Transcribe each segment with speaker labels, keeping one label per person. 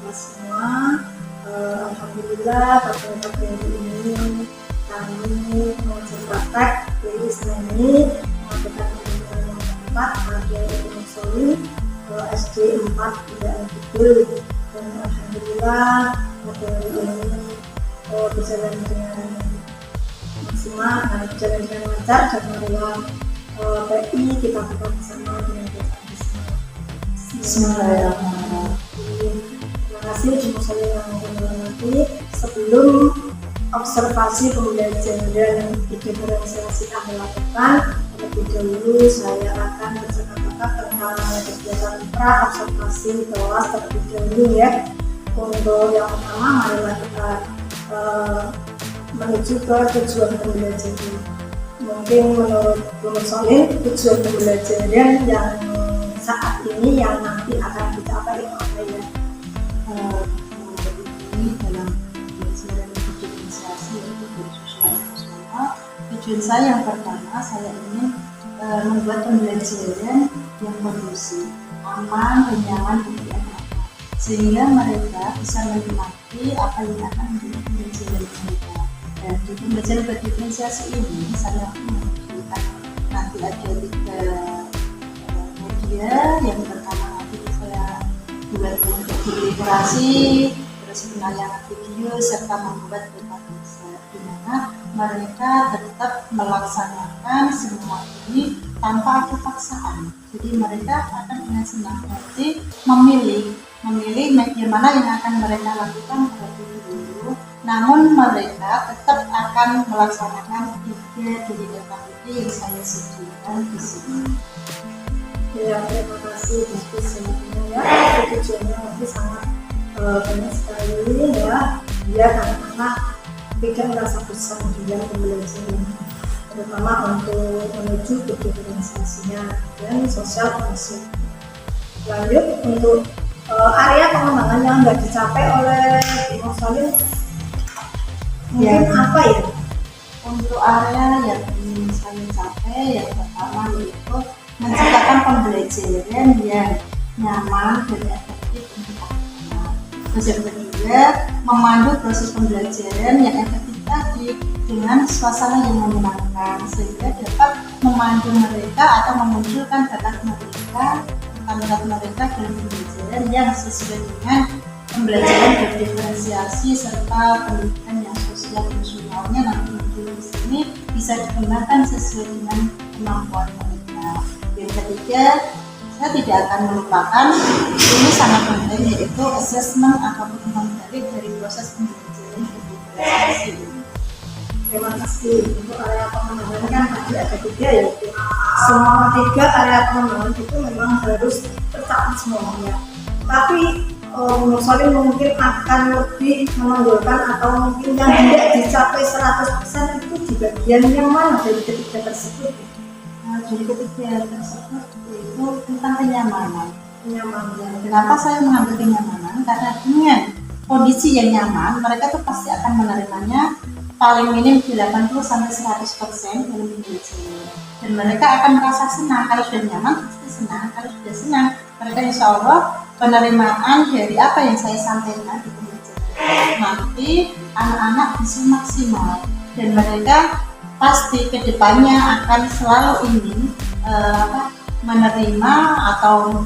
Speaker 1: kita semua. Alhamdulillah pada hari ini kami mengajar praktek dari Islam ini mengadakan pembelajaran yang keempat pada Musolli SD 4 Bidang Kidul, dan alhamdulillah pada hari ini berjalan dengan maksimal dan berjalan dengan lancar, dan dalam PI kita buka bersama dengan Bismillahirrahmanirrahim. Terima kasih Cuma saya yang menghormati. Sebelum observasi pembelajaran diferensiasi kami lakukan, terlebih dahulu saya akan bercakap-cakap tentang kegiatan pra observasi kelas terlebih dahulu ya. Untuk yang pertama, marilah kita menuju ke tujuan pembelajaran. Mungkin menurut Bu Solin, tujuan pembelajaran yang saat ini yang nanti akan dicapai apa ya?
Speaker 2: Ini dalam pembelajaran diferensiasi yaitu dari sosial emosional. Tujuan saya yang pertama, saya ingin membuat pembelajaran yang kondusif, aman dan nyaman bagi anak-anak, sehingga mereka bisa menikmati apa yang akan menjadi pembelajaran mereka. Dan di pembelajaran berdiferensiasi ini saya menunjukkan nanti ada 3 media. Yang pertama nanti saya buat untuk literasi, terus penayangan video, serta membuat peta di mana mereka tetap melaksanakan semua ini tanpa ada paksaan. Jadi mereka akan dengan senang hati memilih media mana yang akan mereka lakukan terlebih dahulu. Namun mereka tetap akan melaksanakan 3 dari aktiviti yang saya sebutkan di sini.
Speaker 1: Ya, terima kasih diskusinya ya. Tujuannya nanti sangat banyak sekali ya, biar anak-anak tidak merasa bosan di dalam pembelajaran, terutama untuk menuju ke diferensiasinya dan sosial emosional. Lanjut untuk area pengembangan yang nggak dicapai oleh Bu Solin, mungkin apa ya?
Speaker 2: Untuk area yang ingin saya capai, yang pertama yaitu menciptakan pembelajaran yang nyaman dan efektif untuk anak-anak. Terus yang kedua, memandu proses pembelajaran yang efektif tadi dengan suasana yang menyenangkan, sehingga dapat memandu mereka atau memunculkan bakat mereka dalam pembelajaran yang sesuai dengan pembelajaran berdiferensiasi serta pendidikan yang sosial emosionalnya nanti di sini bisa dikembangkan sesuai dengan kemampuan mereka. Yang ketiga, saya tidak akan melupakan ini sangat penting, yaitu assessment atau perkembangan dari proses pembelajaran berdiferensiasi.
Speaker 1: Terima kasih. Untuk area pengembangan kan tadi ada 3, yaitu semua 3 area pengembangan itu memang harus tercapai semuanya. Tapi Bu Solin mungkin akan lebih menonjolkan atau mungkin yang tidak dicapai 100% itu di bagian yang mana dari ketiga tersebut?
Speaker 2: Dari ketiga tersebut itu tentang kenyamanan.
Speaker 1: Kenyamanan.
Speaker 2: Kenapa saya mengambil kenyamanan? Karena dengan kondisi yang nyaman, mereka tuh pasti akan menerimanya paling minim 80-100% dalam pembelajaran. Dan mereka akan merasa senang. Kalau sudah nyaman pasti senang. Kalau sudah senang, mereka insya Allah penerimaan dari apa yang saya sampaikan di pembelajaran nanti anak-anak bisa maksimal, dan mereka pasti kedepannya akan selalu ingin menerima atau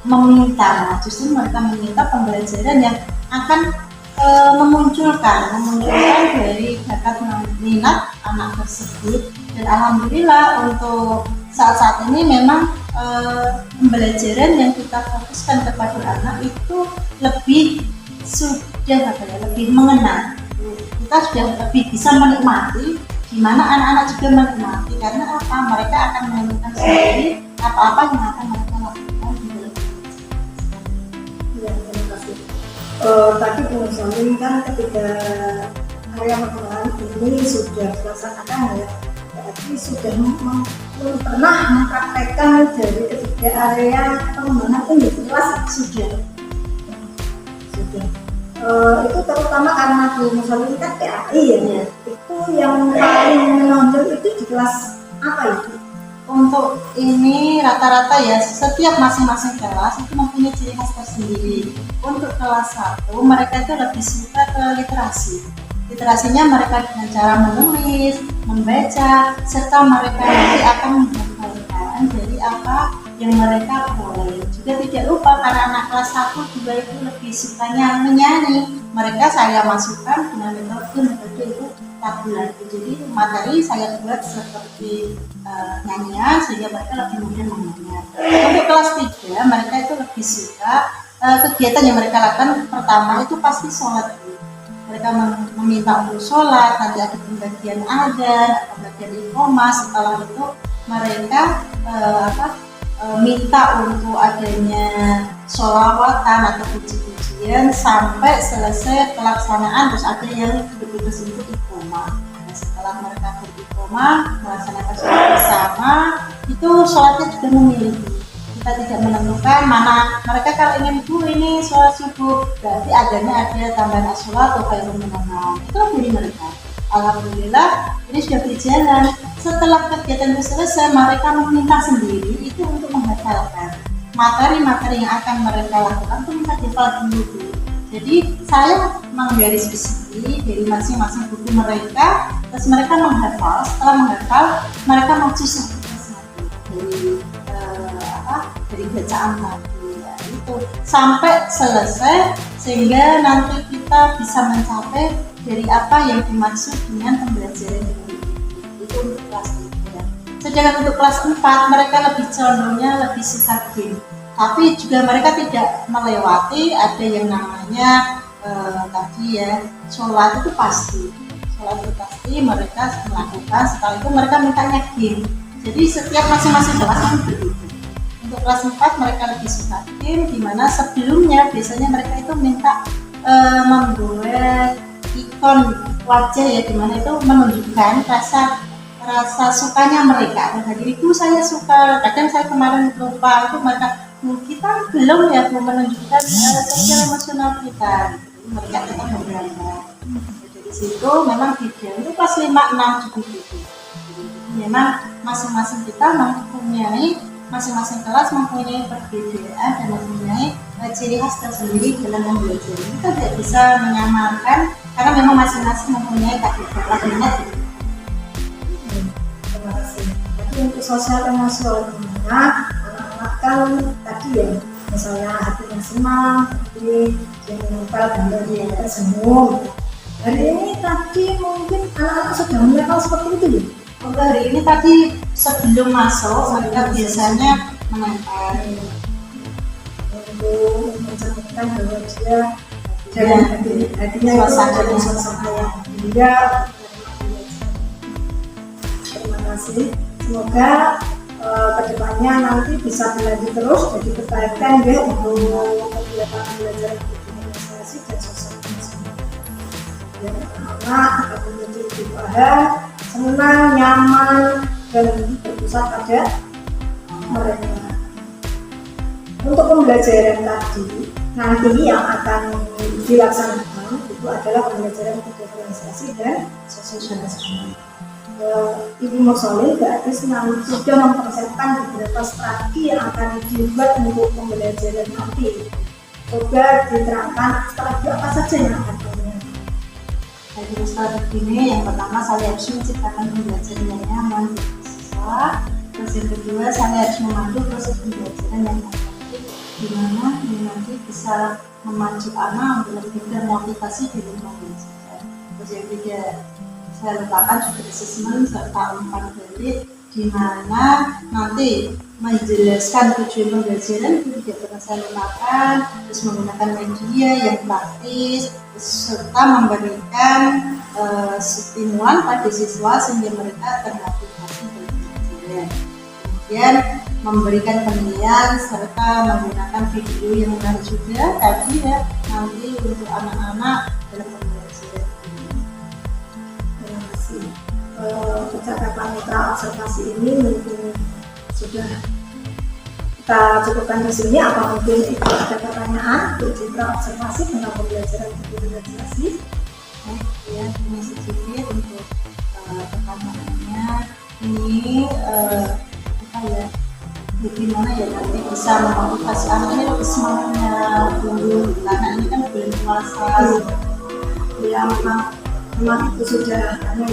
Speaker 2: meminta, justru mereka meminta pembelajaran yang akan memunculkan dari bakat minat anak tersebut. Dan alhamdulillah untuk saat ini memang pembelajaran yang kita fokuskan kepada anak itu lebih lebih mengena. Kita sudah lebih bisa menikmati, di mana anak-anak juga menikmati, karena apa? Mereka akan menemukan sendiri apa-apa yang akan mereka lakukan di dalam
Speaker 1: Ya, terima kasih. Tadi Bu Solin kan ketika area pengembangan ini sudah dilaksanakan ya, berarti sudah pernah mempraktekkan dari ketiga area pengembangan ini jelas sudah. Itu terutama karena Bu Solin kan PAI ya, itu yang paling menonjol itu di kelas apa itu?
Speaker 2: untuk ini rata-rata ya setiap masing-masing kelas itu mempunyai ciri khas tersendiri. Untuk kelas 1 mereka itu lebih suka ke literasi. Literasinya mereka dengan cara menulis, membaca, serta mereka nanti akan menghafalkan dari apa yang mereka boleh. Juga tidak lupa karena anak kelas 1 juga itu lebih sukanya menyanyi. Mereka saya masukkan dengan metode itu tabulan. Jadi materi saya buat seperti nyanyian sehingga mereka lebih mudah mengingat. Untuk kelas 3 mereka itu lebih suka kegiatan yang mereka lakukan pertama itu pasti sholat. Mereka meminta untuk sholat, nanti ada pembagian adzan, pembagian iqomah. Setelah itu mereka minta untuk adanya sholawatan atau puji-pujian sampai selesai pelaksanaan. Terus ada yang bertugas untuk iqomah. Nah, setelah mereka beriqomah melaksanakan sholat bersama, itu sholatnya juga memiliki. Kita tidak menentukan mana mereka kalau ingin ini sholat subuh berarti adanya ada tambahan as-sholat atau khairun minan naum. Itu dari mereka. Alhamdulillah ini sudah berjalan. Setelah kegiatan itu selesai, mereka meminta sendiri itu untuk menghafalkan materi-materi yang akan mereka lakukan itu minta dihafal dulu. Jadi saya menggarisbawahi dari masing-masing buku mereka, terus mereka menghafal. Setelah menghafal, mereka maju satu persatu dari bacaan tadi ya, itu sampai selesai sehingga nanti kita bisa mencapai dari apa yang dimaksud dengan pembelajaran itu untuk kelas 3. Sedangkan untuk kelas 4 mereka lebih condongnya lebih suka game, tapi juga mereka tidak melewati ada yang namanya tadi ya sholat itu pasti mereka melakukan. Setelah itu mereka mintanya game. Jadi setiap masing-masing kelas itu berbeda. Untuk kelas 4 mereka lebih suka game, dimana sebelumnya biasanya mereka itu minta membuat ikon wajah ya, dimana itu menunjukkan rasa sukanya mereka. Dan diriku saya suka, kadang saya kemarin lupa itu mereka kita belum menunjukkan sosial emosional kita. Mereka tetap menggambar. Dari situ memang video itu kelas 5, 6 gitu. Memang masing-masing kita masing-masing kelas mempunyai perbedaan dan mempunyai ciri khas tersendiri dalam belajar. Kita tidak bisa menyamakan karena memang masing-masing mempunyai karakternya.
Speaker 1: Terima kasih. Jadi untuk sosial emosionalnya anak-anak kan tadi ya, misalnya hatinya senang, jadi menempel gambar dia tersenyum. Hari ini tadi mungkin anak-anak sudah menempel seperti itu ya.
Speaker 2: Untuk hari ini tadi sebelum masuk mereka biasanya menempel
Speaker 1: untuk mencerminkan bahwa dia dalam hatinya itu suasana yang indah. Terima kasih. Semoga kedepannya nanti bisa berlanjut terus jadi kebaikan ya untuk kegiatan belajar administrasi dan sosial ya, anak akan menjadi lebih paham, senang, nyaman dan berpusat pada mereka. Untuk pembelajaran tadi nanti yang akan dilaksanakan itu adalah pembelajaran diferensiasi dan sosialisasi. Ibu Mursolin berarti sudah mempersiapkan beberapa strategi yang akan dibuat untuk pembelajaran nanti. Coba diterangkan strategi apa saja yang akan dilakukan.
Speaker 2: Jadi strategi ini yang pertama saya harus menciptakan pembelajaran yang nyaman bagi siswa. Terus yang kedua saya harus memandu proses pembelajaran yang efektif, di mana nanti bisa memacu anak untuk lebih termotivasi di lingkungan belajar. Terus yang ketiga saya letakkan juga asesmen serta umpan balik di mana nanti menjelaskan tujuan pembelajaran itu tidak pernah saya lupakan, terus menggunakan media yang praktis, serta memberikan stimulan pada siswa sehingga mereka termotivasi belajar. Kemudian memberikan penilaian serta menggunakan video yang menarik juga tadi ya nanti untuk anak-anak dalam pembelajaran ini.
Speaker 1: Terima kasih. Percakapan mitra observasi ini mungkin sudah kita cukupkan di sini. Apa mungkin ada pertanyaan untuk mitra observasi tentang pembelajaran diferensiasi?
Speaker 2: Ya, ini sedikit untuk pertanyaannya. Ini bagaimana ya nanti bisa memotivasi anak ini lebih semangatnya dulu karena ini kan belum puasa.
Speaker 1: Ya memang itu sudah hanya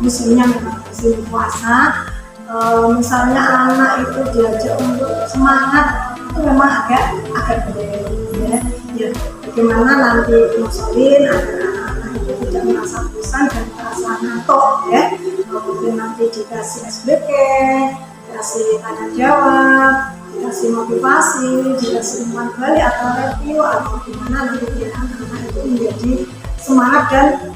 Speaker 1: musimnya memang musim puasa. Misalnya anak itu diajak untuk semangat itu memang agak berbeda ya. Bagaimana nanti musolin agar anak-anak itu tidak merasa bosan dan merasa ngantuk ya. Kemudian nanti dikasih SBK, dikasih tanya jawab, dikasih motivasi, dikasih umpan balik atau review atau gimana nanti biar anak-anak itu menjadi semangat dan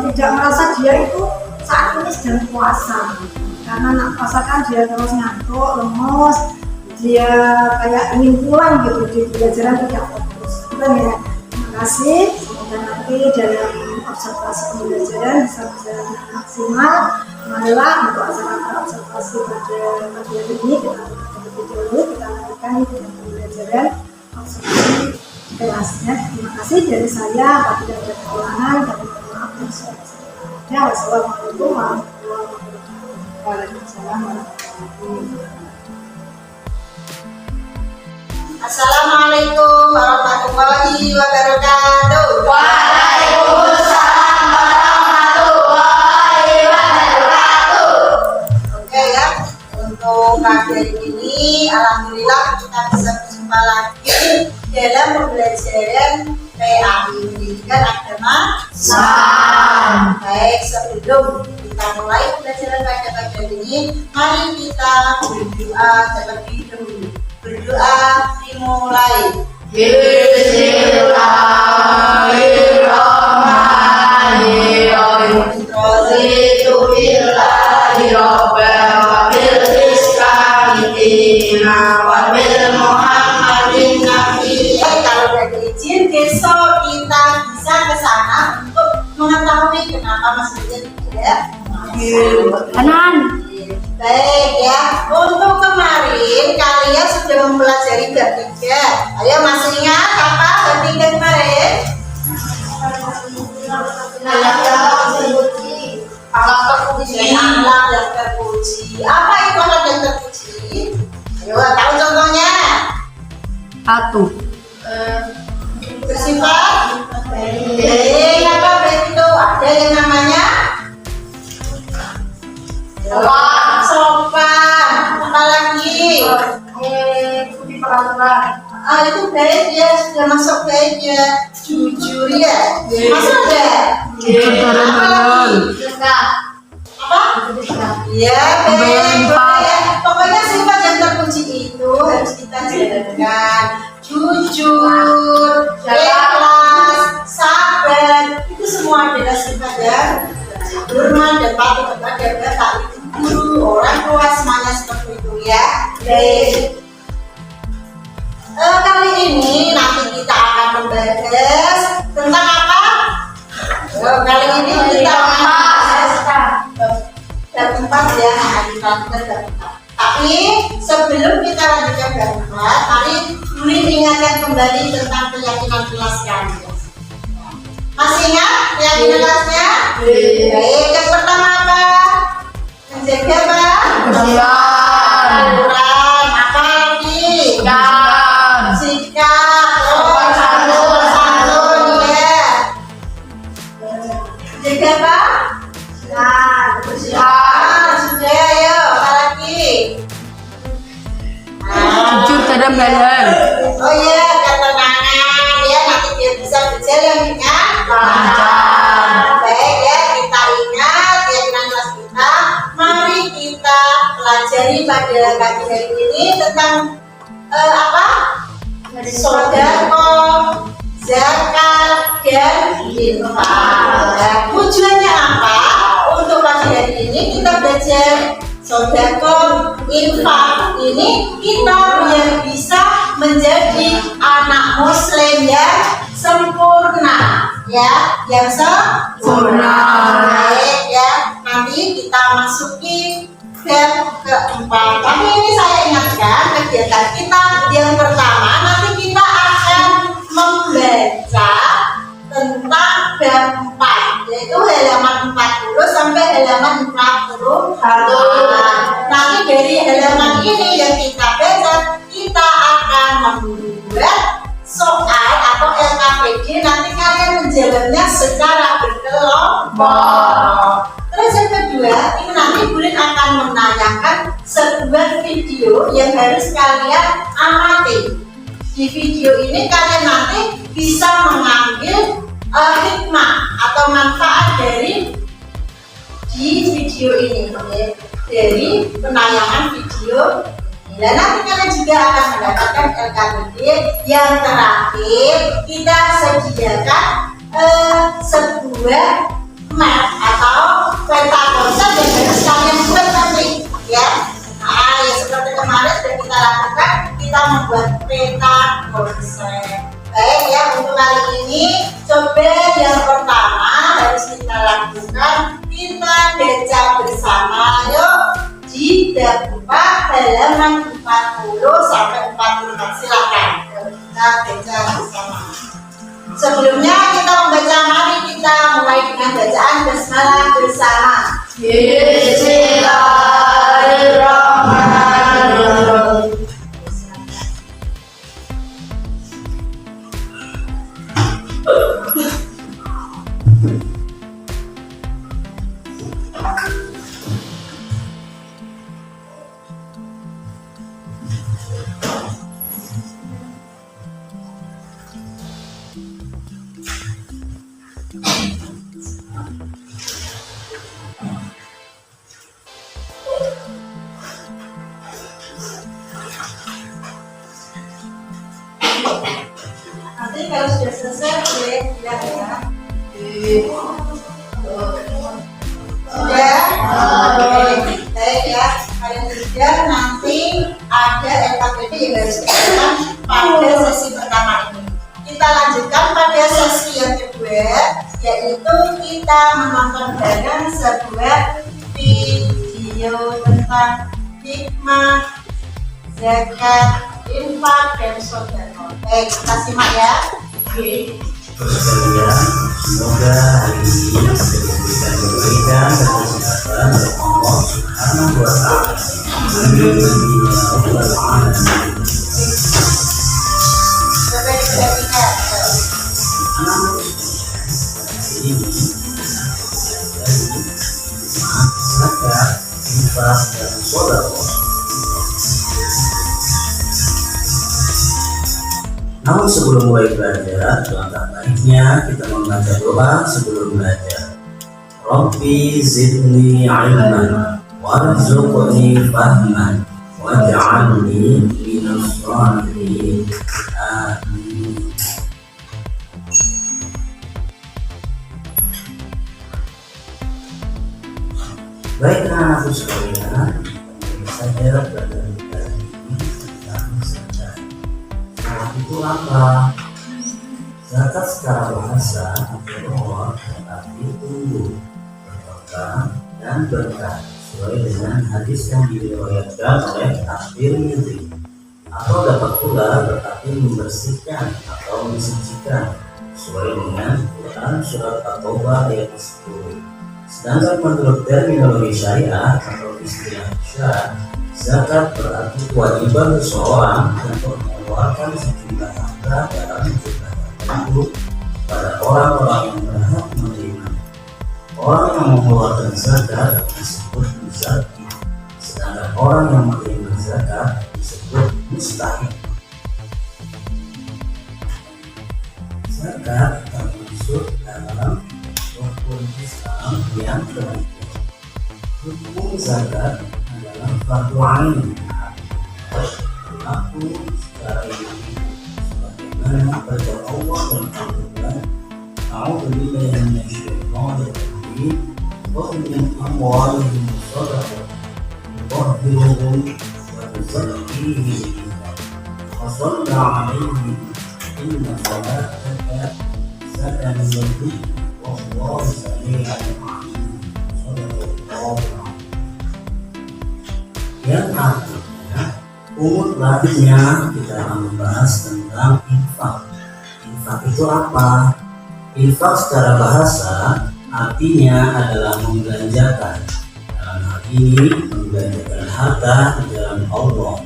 Speaker 1: tidak merasa dia itu saat ini sedang puasa. Karena anak puasa kan dia terus ngantuk, lemes, dia kayak ingin pulang gitu di pelajaran tidak fokus. Ya, terima kasih. Semoga nanti dalam observasi pembelajaran bisa berjalan dengan maksimal. Marilah untuk acara observasi pada pagi hari ini kita terlebih dahulu kita lakukan dengan pembelajaran observasi kelasnya. Terima kasih dari saya. Apabila ada kekurangan, kami mohon maaf dan sebagainya. Wassalamualaikum warahmatullahi wabarakatuh.
Speaker 2: Waalaikumsalam warahmatullahi wabarakatuh.
Speaker 3: Assalamualaikum warahmatullahi wabarakatuh.
Speaker 4: Waalaikumsalam warahmatullahi wabarakatuh.
Speaker 3: Oke ya, untuk pagi hari ini alhamdulillah kita bisa berjumpa lagi dalam pembelajaran PAI Pendidikan Agama Islam. Baik, sebelum kita mulai pembelajaran pada pagi hari ini, mari kita berdoa terlebih dahulu. Berdoa dimulai.
Speaker 4: Bismillahirrahmanirrahim. Raditu billahi rabban wa bil islami dinan wa bil muhammadin nabiyyan.
Speaker 3: Kalau dari izin, besok kita bisa ke sana untuk mengetahui kenapa masjidnya tidak
Speaker 1: Kanan.
Speaker 3: baik ya. Untuk kemarin kalian sudah mempelajari bab 3. Ayo masih ingat apa bab 3 kemarin? Ahlak yang terpuji. Apa itu ahlak yang terpuji? Ayo tahu contohnya?
Speaker 1: Satu.
Speaker 3: Bersifat baik. Apa baik itu? Ada yang namanya sopan. Apa lagi?
Speaker 1: Ikuti peraturan.
Speaker 3: Itu baik ya, sudah masuk baik ya. Jujur ya, masuk enggak? Apa lagi? Apa? Ya baik ya. Pokoknya sifat yang terpuji itu harus kita jalankan. Jujur, ikhlas, sabar, itu semua adalah sifat yang hormat dan patuh kepada bapak, ibu, guru, orang tua, semuanya seperti itu ya. Baik. Kali ini nanti kita akan membahas tentang apa? Kali ini kita membahas bab 4 ya, bab 4. Tapi sebelum kita lanjutkan bab 4, mari Duli ingatkan kembali tentang keyakinan kelas kalian. Masih ingat keyakinan kelasnya? Baik, yang pertama apa? Menjaga apa? Aturan. Apa lagi? Sikap. Santun ya. Jaga apa? Sudah ayo. Apa lagi?
Speaker 1: Jujur terhadap badan.
Speaker 3: Oh iya, ketenangan ya, nanti biar bisa berjalan dengan
Speaker 1: Lancar.
Speaker 3: baik ya, kita ingat keyakinan kelas kita. Mari kita pelajari pada pagi hari ini tentang apa? Sedekah, zakat, dan infak. Tujuannya apa? Untuk pagi hari ini kita belajar sedekah, infak. Ini kita biar bisa menjadi anak muslim yang sempurna ya, yang sempurna. Baik ya, nanti kita masuki bab keempat. Tapi ini saya ingatkan kegiatan kita yang pertama, nanti kita akan membaca tentang bab 4, yaitu halaman 40 sampai halaman 41.
Speaker 4: infak.
Speaker 3: Terus yang kedua, ini nanti Burin akan menayangkan sebuah video yang harus kalian amati. Di video ini kalian nanti bisa mengambil hikmah atau manfaat dari di video ini, dari penayangan video. Dan nanti kalian juga akan mendapatkan LKPD. Yang terakhir, kita sediakan sebuah map atau peta konsep yang harus kalian buat nanti, ya. Nah, ya seperti kemarin sudah kita lakukan, kita membuat peta konsep. Baik ya, untuk kali ini coba yang pertama harus kita lakukan, kita baca bersama. Yuk, di bab 4 halaman 40 sampai 44, silakan kita baca bersama. Sebelumnya kita membaca, mari kita mulai dengan bacaan basmalah bersama.
Speaker 4: Bismillahirrahmanirrahim.
Speaker 3: Nanti kalau sudah selesai boleh bilang ya. Sudah? Oke, baik ya. Kalian sudah, nanti ada LKPD yang harus dilakukan pada sesi pertama ini. Kita lanjutkan pada sesi yang kedua, yaitu kita menonton bareng sebuah video tentang hikmah zakat, infak, dan sedekah. Baik, kita simak ya.
Speaker 5: Sekalian, semoga hari ini diberikan kebaikan dan kesehatan oleh Allah Subhanahu wa Ta'ala. Amin ya rabbal alamin.
Speaker 3: Coba diperhatikan.
Speaker 5: Anak hari ini zakat, infak, dan sedekah. Namun sebelum mulai belajar, langkah baiknya kita membaca doa sebelum belajar. Rabbi zidni ilman warzuqni fahman waj'alni minas shalihin. Amin. Baik anak-anakku sekalian, saja belajar kita ini tentang zakat. Itu apa? Zakat secara bahasa artinya tetapi tumbuh, berkembang dan berkah sesuai dengan hadis yang diriwayatkan oleh At-Tirmidzi. Atau dapat pula berarti membersihkan atau mensucikan sesuai dengan Quran surat At-Taubah ayat 10. Sedangkan menurut terminologi syariah atau istilah syariah, zakat berarti kewajiban seseorang untuk mengeluarkan sejumlah harta dalam jumlah tertentu pada orang-orang yang berhak menerima. Orang yang mengeluarkan zakat disebut muzaki, sedangkan orang yang menerima zakat disebut mustahik. Zakat termasuk dalam rukun Islam yang terakhir. Hukum zakat adalah fardu ain, berlaku secara individu, sebagaimana kata Allah dan Al-Quran. A'udzubillahi minasyaitonir rajim. Khudh min amwalihim shadaqah tutahhiruhum wa tuzakkihim biha wa shalli 'alaihim inna salataka sakanun lahum wallahu samii'un 'aliim. Shadaqallahu 'azim. Yang artinya umum lainnya kita akan membahas tentang infak. Infak itu apa? Infak secara bahasa artinya adalah membelanjakan. Dalam hal ini membelanjakan harta di jalan Allah.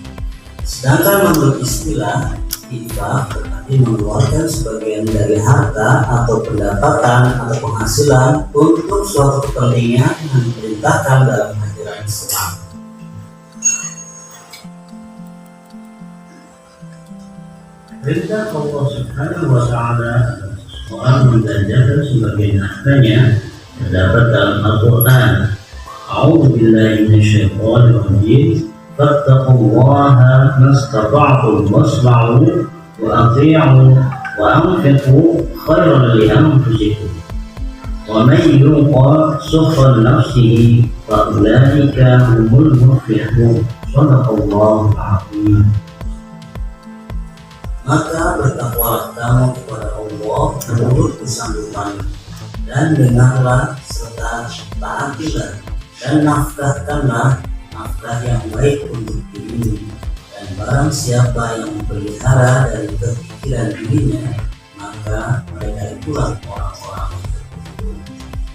Speaker 5: Sedangkan menurut istilah Infak berarti mengeluarkan sebagian dari harta atau pendapatan atau penghasilan untuk suatu kepentingan yang diperintahkan dalam ajaran Islam. Perintah Allah Subhanahu wa Ta'ala seseorang membelanjakan sebagian hartanya terdapat dalam Al-Quran. A'udzu billahi minasyaitonir rajim. Fattaqullaha mastata'tum wasma'u wa athi'u wa anfiqu khairan li anfusikum wa man yuqa shuhha nafsihi fa ulaika humul muflihun. Shadaqallahul azim. Maka bertakwalah kamu kepada Allah menurut kesambutan, dan dengarlah serta taatilah, dan nafkahkanlah nafkah yang baik untuk dirimu, dan barang siapa yang memelihara dari kepikiran dirinya, maka mereka itulah orang-orang yang terkutuk.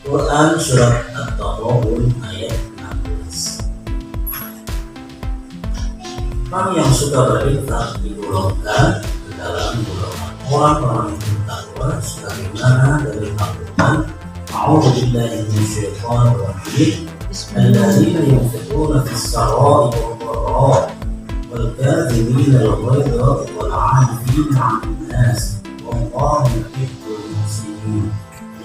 Speaker 5: Quran Surat At-Taghabun ayat 16. Orang yang suka berinfak digolongkan ke dalam golongan orang-orang yang bertakwa sebagaimana dari Al-Quran. A'udzu billahi minasyaitonir rajim. Alladzina yunfiquna fis-sarra'i wad-dharra'i wal kadhimina al-ghayza wal 'afina 'anil nas wallahu yuhibbul muhsinin.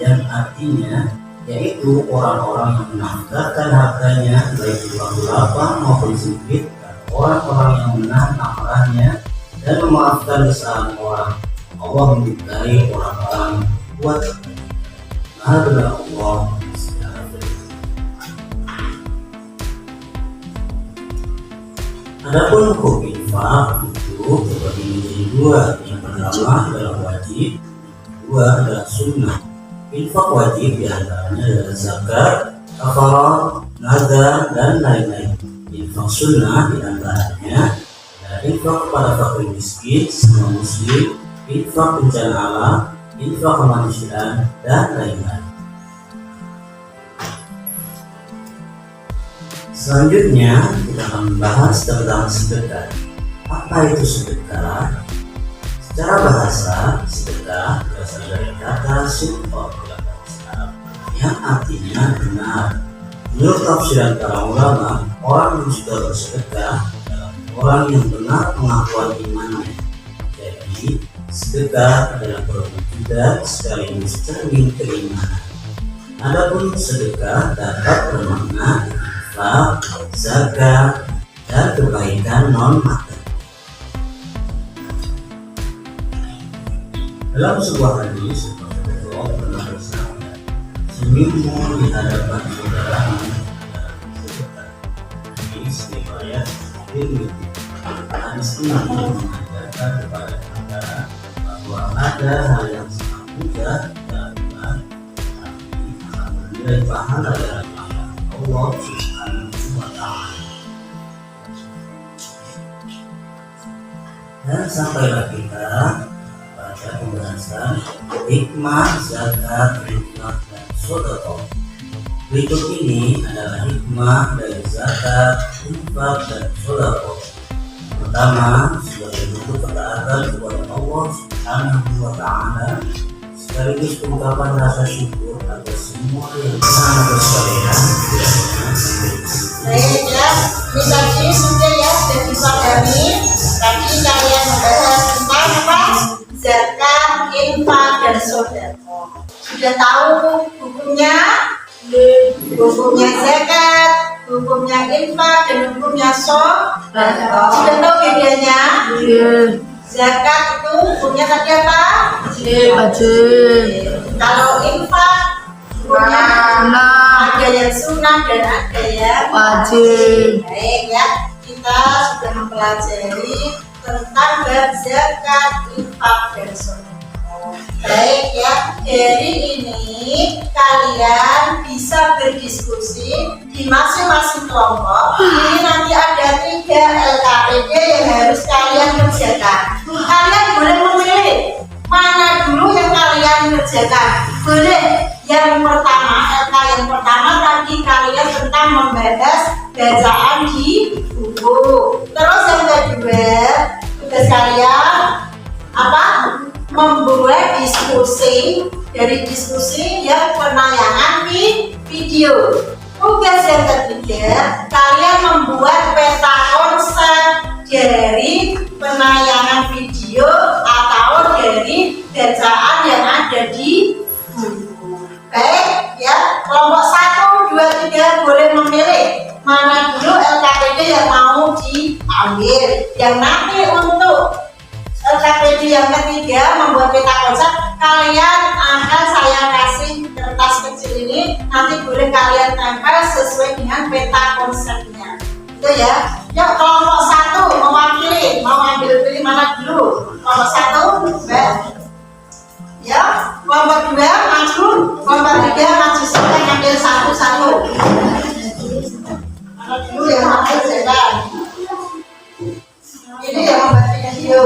Speaker 5: Yang artinya yaitu orang-orang yang menafkahkan hartanya baik berupa lapang maupun sempit, orang-orang yang menahan amarahnya dan memaafkan kesalahan orang. Allah menyukai orang-orang yang kuat. Maha benar Allah segala firman. Adapun hukum infak itu terbagi menjadi dua. Yang pertama adalah wajib, kedua adalah sunnah. Infak wajib diantaranya adalah zakat, kafarah, nazar, dan lain-lain. Infak sunnah diantaranya adalah infak kepada fakir miskin, semua muslim, infak bencana alam, infak kemanusiaan, dan lain-lain. Selanjutnya kita akan membahas tentang sedekah. Apa itu sedekah? Secara bahasa, sedekah berasal dari kata sudqah dalam bahasa Arab yang artinya benar. Menurut tafsiran para ulama, orang yang sudah bersedekah adalah orang yang benar pengakuan imannya. Jadi, sedekah adalah perwujudan sekaligus cermin keimanan. Adapun sedekah dapat bermakna infak, zakat, dan kebaikan non-materi. Dalam sebuah hadis, Rasulullah pernah bersabda, "Senyummu di hadapan saudaramu adalah sedekah." Hadis riwayat Tirmidzi. Hadis ini mengajarkan kepada kita bahwa ada hal yang sangat mudah dilakukan, tapi akan bernilai pahala dari Allah Subhanahu wa Ta'ala. Dan sampailah kita pada pembahasan hikmah zakat, infak, dan sedekah. Berikut ini adalah hikmah dari zakat, infak, dan sedekah. Pertama, sebagai bentuk ketaatan kepada Allah Subhanahu wa Ta'ala, sekaligus ungkapan rasa syukur atas semua yang telah bersekalian.
Speaker 3: Baik ya, ini tadi sudah ya, sudah dipahami. Tadi kalian membahas tentang apa? Zakat, infak, dan sedekah. Sudah tahu hukumnya? Hukumnya zakat, hukumnya infak, dan hukumnya sedekah. Sudah tahu bedanya? Zakat itu hukumnya tadi apa?
Speaker 2: Wajib.
Speaker 3: Kalau infak hukumnya ada yang sunnah dan ada yang
Speaker 2: Wajib.
Speaker 3: baik ya. Kita sudah mempelajari tentang bab zakat, infak, dan sedekah. Baik ya, dari ini kalian bisa berdiskusi di masing-masing kelompok. Ini nanti ada 3 LKPD yang harus kalian kerjakan. Kalian boleh memilih mana dulu yang kalian kerjakan. Boleh yang pertama, LK yang pertama tadi kalian tentang membahas bacaan di buku. Terus yang kedua, tugas kalian membuat diskusi dari diskusi yang penayangan video. Tugas yang ketiga, kalian membuat peta konsep dari penayangan video atau dari bacaan yang ada di buku. Baik ya, kelompok 1, 2, 3 boleh memilih mana dulu LKPD yang mau diambil. Yang nanti untuk LKPD yang ketiga membuat peta konsep, kalian akan saya kasih kertas kecil ini, nanti boleh kalian tempel sesuai dengan peta konsepnya. Itu ya. Yuk kelompok 1 mewakili, mau ambil pilih mana dulu? Kelompok 1, Mbak. Ya, kelompok 2 maju, kelompok 3 maju, silahkan ambil satu-satu. Mana dulu yang ambil silahkan. Ini yang membuat video.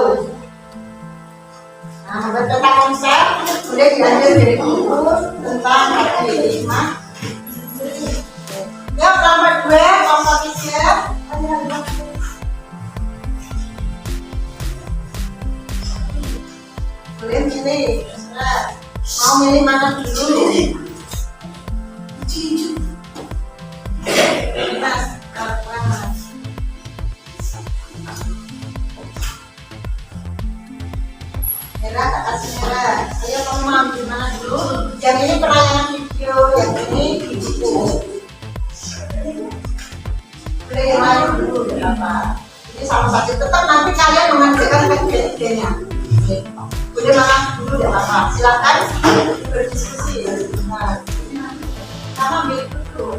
Speaker 3: Nah, membuat peta konsep boleh diambil dari buku tentang HTML5. Ya, kelompok 2, kelompok 3. Boleh milih, mau milih mana dulu? Mas, merah, tak kasih merah. Ayo kamu mau ambil mana dulu? Yang ini penayangan video, yang ini buku. Boleh yang lain dulu, berapa? Ini sama saja, tetap nanti kalian mengerjakan PPT-nya. Boleh makan dulu, tidak apa-apa. Silakan berdiskusi. Nah, sama ambil dulu.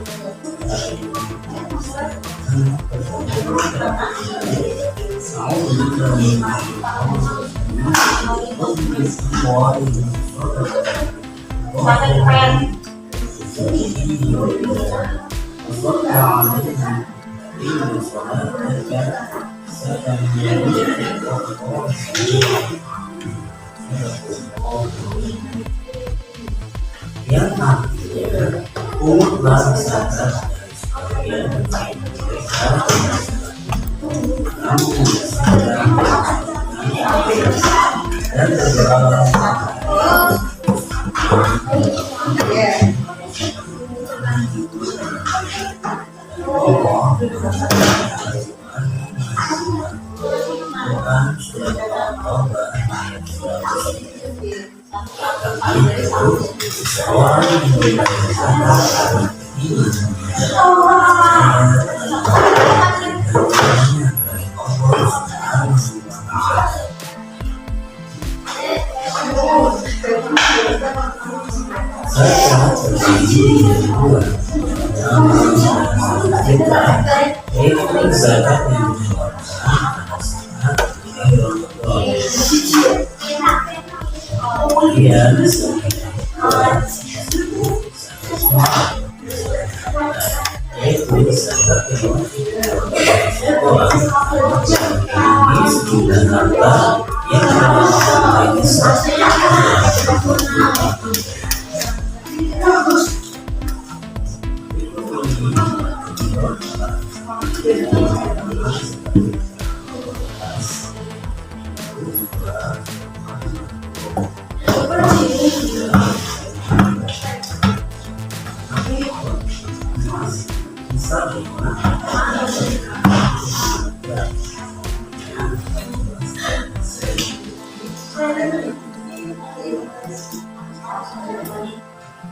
Speaker 5: Yang akhir umatlah sadar dari namun dan terbelah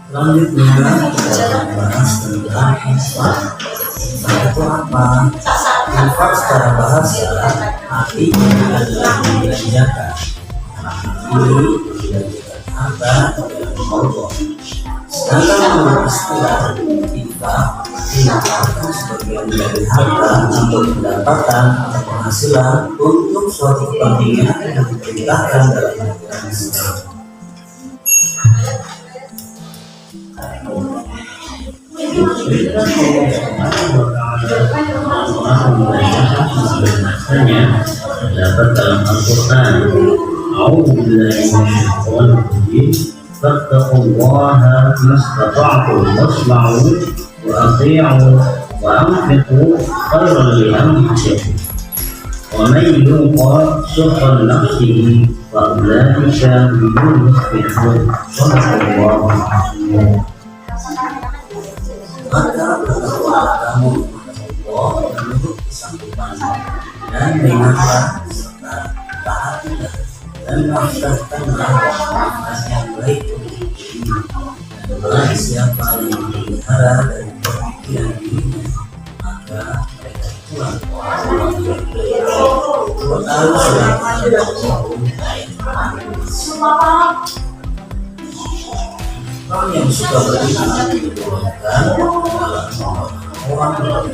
Speaker 5: selanjutnya kita bahas tentang infak. Infak itu apa? Infak secara bahasa artinya adalah membelanjakan. Ini membelanjakan harta dan Allah. Sedangkan menurut istilah infak merupakan sebagian dari harta untuk pendapatan atau penghasilan untuk suatu kepentingan yang diperintahkan dalam ajaran Islam. Sebenarnya terdapat dalam Al-Quran. A'udzubillahi minasyaitonir rajim. Fattaqullaha mastata'tum wasma'u wa athi'u wa anfiqu khairan li anfusikum. ومن يوق شح نفسه فأولئك هم المفلحون. صدق الله العظيم. Maka bertakwalah kamu kepada Allah menurut kesanggupanmu, dan ingatlah serta taatilah dan nafkahkanlah nafkah yang baik untuk dirimu, dan barang siapa yang memelihara dari perpikiran dirinya, maka mereka itulah orang-orang yang baik. Tahu surat Al-Baqarah ayat 6. Orang yang suka beriman digolongkan dalam orang yang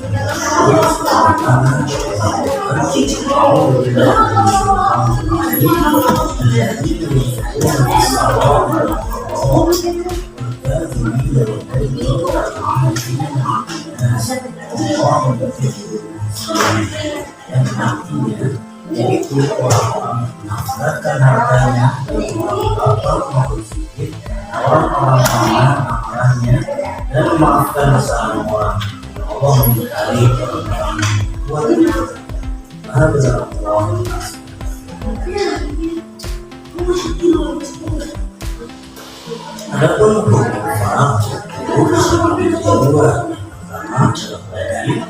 Speaker 5: yaitu orang menafkahkan hartanya maupun sedikit, orang-orang amanahnya, dan memaafkan kesalahan orang. Allah menyertai orang-orang kuat itu. Maha besar Allah. Adapun hukum infak itu sebagai dua. Pertama adalah wajib,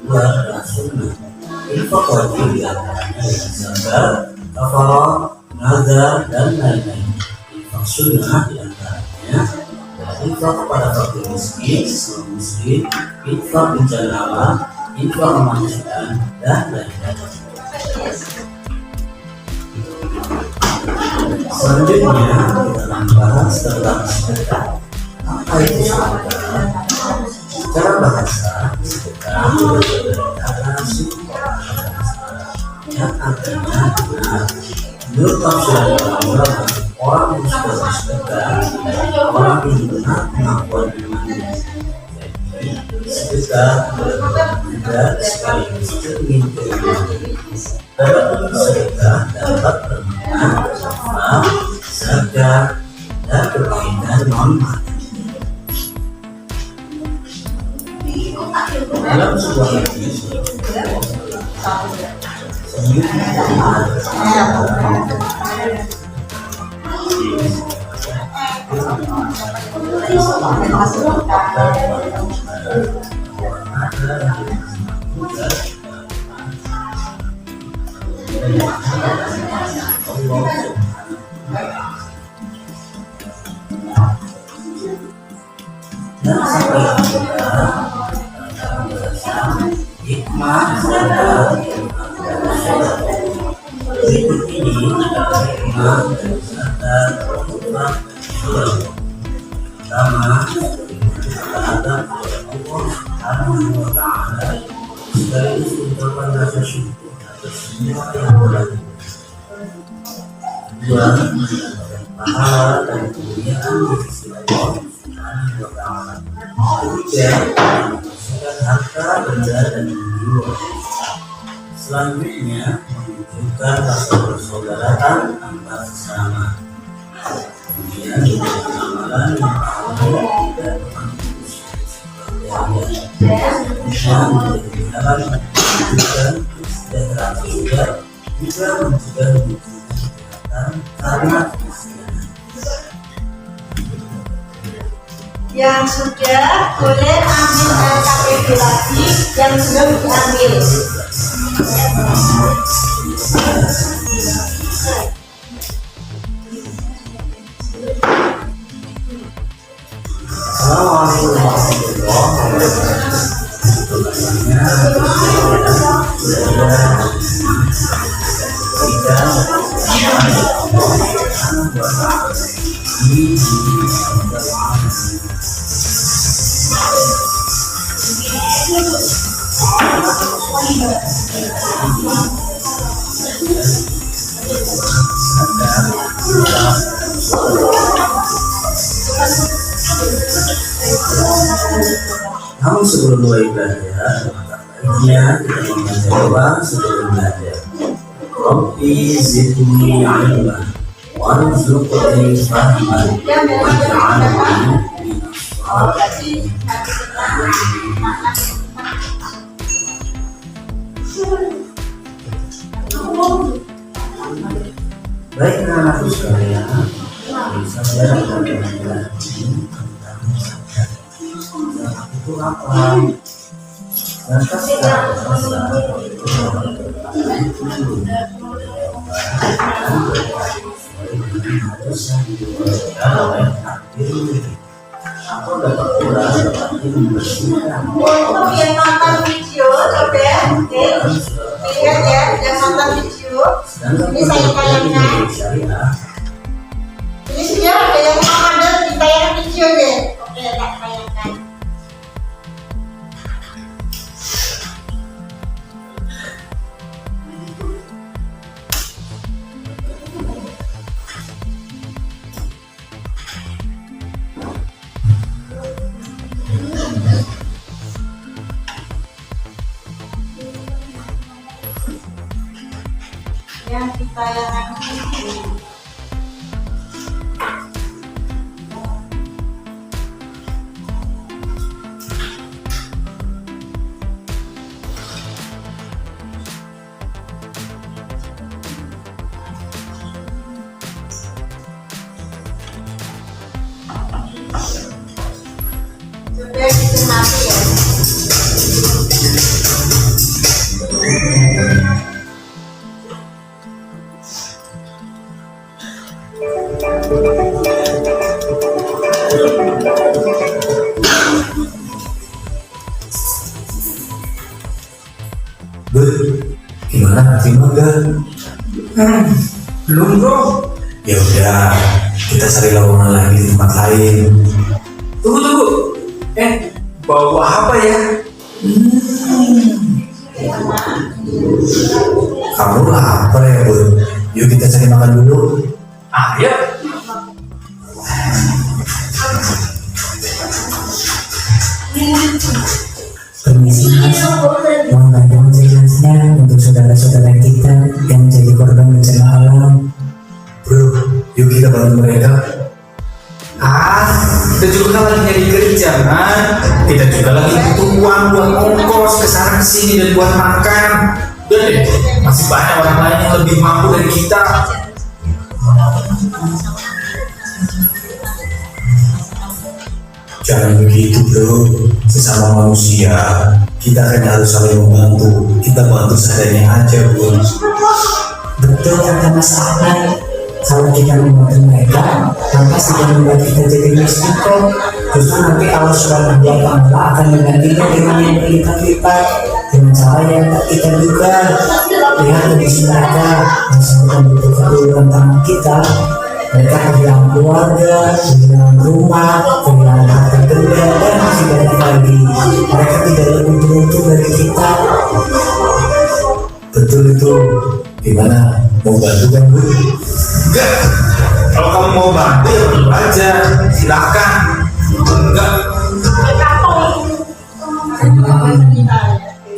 Speaker 5: kedua adalah sunnah. Infak wajib diantaranya dengan zakat, kafarah, nazar, dan lain-lain. Infak sunnah diantaranya adalah infak kepada fakir miskin, sesama muslim, infak bencana alam, infak kemanusiaan, dan lain-lain. Selanjutnya kita membahas tentang sedekah. Apa itu sedekah? Secara bahasa, sedekah adalah yang artinya benar. Menurut tafsiran ulama, orang yang suka bersedekah orang yang benar pengakuan imannya. Jadi sedekah benar sekaligus cermin keimanan. Dalam sedekah dapat bermakna infak, zakat, dan berkaitan non-materi. Dalam sebuah hadis dan sampai hikmah berikut ini adalah hikmah dari zakat, infak, dan pertama, berada kepada Allah Subhanahu wa Ta'ala sekaligus ucapan rasa syukur atas semua yang berlaku. Kedua, mendapatkan pahala dan kemuliaan di sisi Allah Subhanahu wa Ta'ala. Ketiga, menghasilkan harta, benda, dan jiwa. Selanjutnya, menunjukkan rasa persaudaraan antar sesama. Kemudian amalan yang Allah tidak mampus dan menjadi jalan menunjukkan kesejahteraan sosial, juga mencegah kejahatan karena kemiskinan.
Speaker 3: Yang sudah boleh ambil KTP lagi yang belum diambil.
Speaker 5: Assalamualaikum warahmatullahi Namun sebelum mulai belajar, baiknya kita membaca doa sebelum belajar. Rabbi zidni ilman warzuqni fahman waj'alni minas shalihin. Baik anak-anakku sekalian, saya akan menjelaskan tentang zakat. Zakat itu apa? Zakat secara bahasa itu harus yang diwajibkan oleh takdir atau dapat pula seperti membersihkan.
Speaker 3: Untuk yang nonton video, coba ya, lihat ya, yang nonton video. Ini saya tayangkan. Ini sudah ada yang mau ada di tayang video deh. Oke, tak tayangkan. Yang ditayangkan ini. Sudah dicermati ya.
Speaker 6: Gimana terima gak?
Speaker 5: Belum bro.
Speaker 6: Ya udah, kita cari lowongan lagi di tempat lain.
Speaker 5: Tunggu. Bawa apa ya?
Speaker 6: Kamu lapar ya Bud? Yuk kita cari makan dulu.
Speaker 5: Ayo.
Speaker 7: Permisi Mas, mohon bantuan jelasnya untuk saudara-saudara kita yang menjadi korban bencana alam.
Speaker 6: Bro, yuk kita bantu mereka.
Speaker 5: Kita juga lagi nyari kerja kan? Kita juga lagi butuh uang buat ongkos ke sana kesini dan buat makan. Udah deh, masih banyak orang lain yang lebih mampu dari kita.
Speaker 6: Jangan begitu bro, sesama manusia kita kan harus saling membantu. Kita bantu seadanya aja bro.
Speaker 7: Betul kata Mas Ahmad, kalau kita membantu mereka, maka sudah membuat kita jadi miskin kok. Justru nanti Allah Subhanahu wa Ta'ala akan menggantinya dengan yang berlipat-lipat dengan cara yang tak kita duga. Lihat kondisi mereka yang sedang membutuhkan uluran tangan kita. Mereka kehilangan keluarga, kehilangan rumah, kehilangan harta benda, dan masih banyak lagi. Mereka tidak lebih beruntung dari kita.
Speaker 6: Betul itu. Gimana? Mau bantu kan bro?
Speaker 5: Enggak. Kalau kamu mau bantu ya bantu aja. Silakan. Enggak.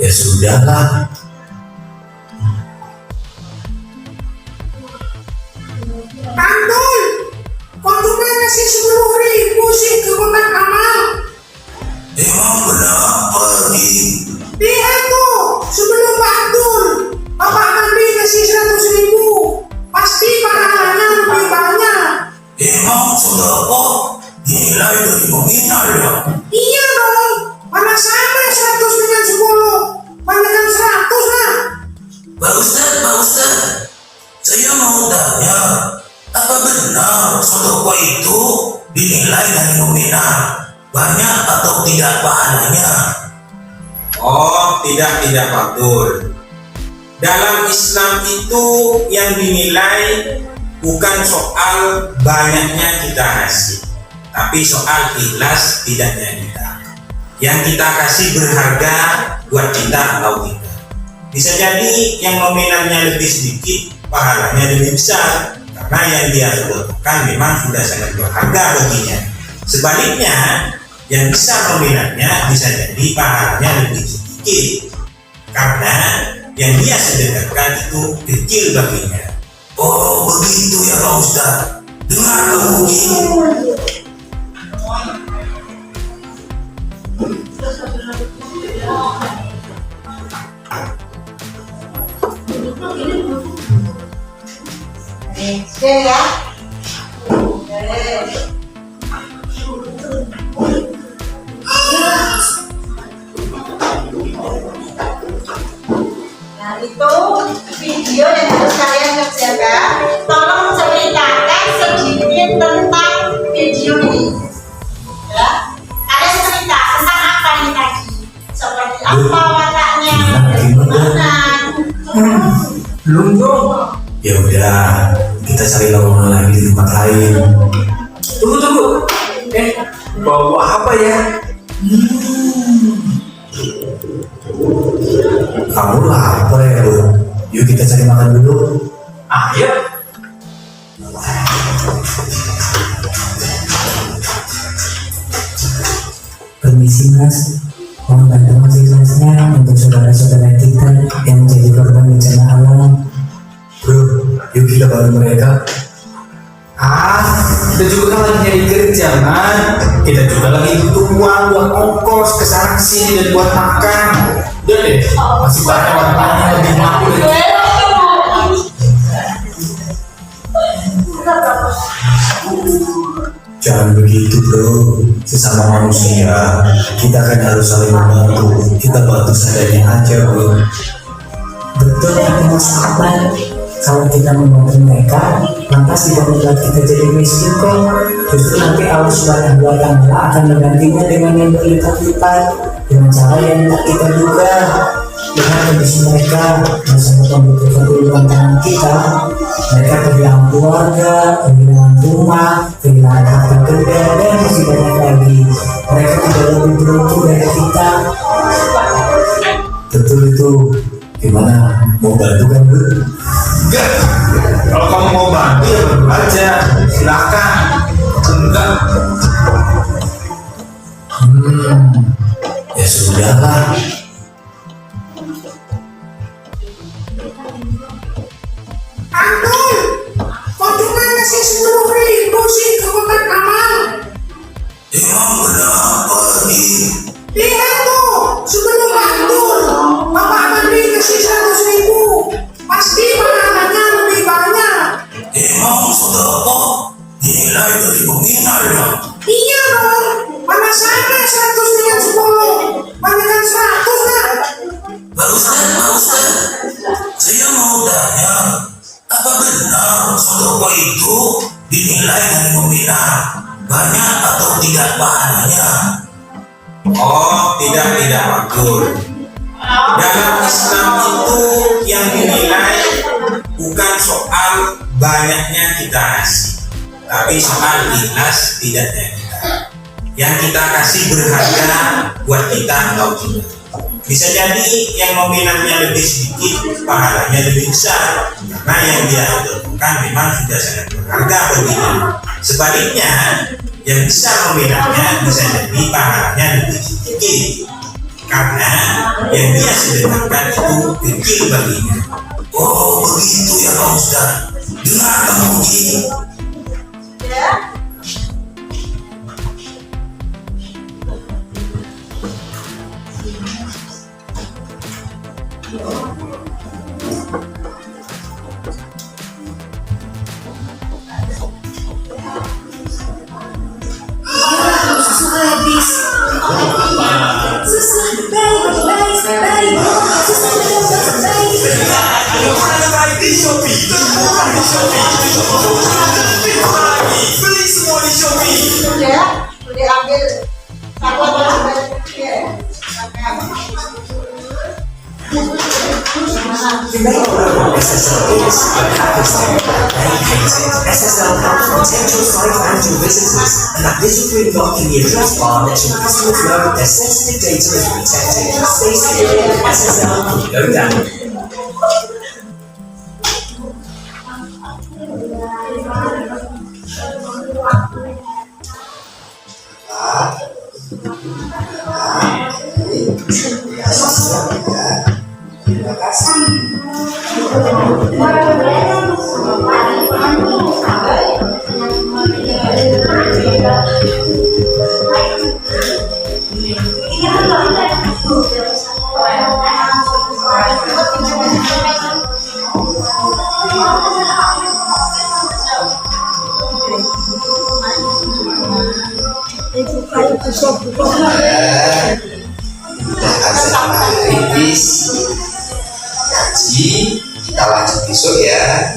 Speaker 6: Ya sudah lah.
Speaker 8: Pantul, kok cuma ngasih 10.000 sih ke kotak amal?
Speaker 6: Emang kenapa nih?
Speaker 8: Lihat tuh, sebelum Pantul, Bapak Nabi ngasih 100.000. Pasti pahalanya lebih banyak.
Speaker 6: Emang sedekah nilai dari nominal ya?
Speaker 8: Iya dong, mana sama 100 dengan 10? Banyakkan 100 lah.
Speaker 6: Pak Ustaz, saya mau tanya, apa benar sedekah itu dinilai dari nominal? Banyak atau tidak pahalanya?
Speaker 9: Oh, tidak Abdul. Dalam Islam itu yang dinilai bukan soal banyaknya kita kasih, tapi soal ikhlas tidaknya kita. Yang kita kasih berharga buat kita atau tidak. Bisa jadi yang nominalnya lebih sedikit, pahalanya lebih besar, karena yang dia sedekahkan memang sudah sangat berharga baginya. Sebaliknya, yang besar nominalnya bisa jadi pahalanya lebih sedikit, karena yang dia sedekahkan itu kecil baginya.
Speaker 6: Oh begitu ya Pak Ustaz. Dengar kamu ini.
Speaker 3: Oke ya. Oke. Nah, itu video yang harus kalian kerjakan. Tolong ceritakan sedikit tentang video ini. Ya, kalian cerita tentang apa ini tadi? Seperti apa wataknya? Bagaimana?
Speaker 7: Belum dong.
Speaker 6: Ya udah, kita cari lowongan lagi di tempat lain.
Speaker 7: Tunggu. Bawa apa ya?
Speaker 6: Kamu lapar ya, Bu? Yuk kita cari makan dulu.
Speaker 7: Ayo. Permisi Mas, mohon bantu motivasinya untuk saudara-saudara kita yang menjadi korban bencana alam.
Speaker 6: Bro, yuk kita bantu mereka.
Speaker 7: Kita juga kan lagi nyari kerja kan. Kita juga lagi butuh uang buat ongkos ke sana sini dan buat makan. Udah deh, masih banyak orang yang lebih mampu dari kita.
Speaker 6: Jangan begitu bro, sesama manusia kita kan harus saling membantu. Kita bantu seadanya aja bro.
Speaker 7: Betul kata Mas Akbar, kalau kita membantu mereka, lantas tidak membuat kita jadi miskin kok. Justru nanti Allah Subhanahu wa Ta'ala akan menggantinya dengan yang berlipat-lipat, dengan cara yang tak kita duga. Dengan kondisi mereka yang sangat membutuhkan uluran tangan kita, mereka kehilangan keluarga, kehilangan rumah, kehilangan harta benda, dan masih banyak lagi. Mereka tidak lebih beruntung dari kita.
Speaker 6: Betul itu. Gimana? Mau bantu kan bro?
Speaker 9: Enggak. Kalau kamu mau bantu ya bantu aja. Silakan. Enggak.
Speaker 6: Ya sudah lah.
Speaker 8: Abdul, kok cuma ngasih 10.000 sih ke kotak amal?
Speaker 6: Emang kenapa nih?
Speaker 8: Lihat tuh, sebelum Abdul, Bapak Mandi ngasih 100.000. Pasti pahalanya lebih banyak.
Speaker 6: Emang sedekah nilai dari peminat ya?
Speaker 8: Iya dong, mana sama 100 dengan 10. Banyakkan 100 kan?
Speaker 6: Pak Ustaz, saya mau tanya, apa benar sedekah itu dinilai dari peminat? Banyak atau tidak pahalanya?
Speaker 9: Oh, tidak Abdul. Dalam Islam itu yang dinilai bukan soal banyaknya kita kasih, tapi soal ikhlas tidaknya kita. Yang kita kasih berharga buat kita atau tidak. Bisa jadi yang nominalnya lebih sedikit, pahalanya lebih besar, karena yang dia lakukan memang sudah sangat berharga baginya. Sebaliknya, yang besar nominalnya bisa jadi pahalanya lebih sedikit, karena yang dia sedekahkan itu kecil baginya.
Speaker 6: Oh begitu ya Pak Ustaz. Dengar kamu Ji.
Speaker 3: Ya.
Speaker 1: Susu habis. Susu baik.
Speaker 9: Di Shopee, termurah di Shopee. Beli semua di Shopee.
Speaker 3: Udah ambil satu ambil ya.
Speaker 7: SSL is what happens there. They hate it. SSL helps potential site manager visitors, and that digital lock in the address bar lets your customers know that their sensitive data is protected. Stay secure with SSL and go down.
Speaker 8: Terima kasih.
Speaker 6: azan maghrib, ngaji kita lanjut besok ya.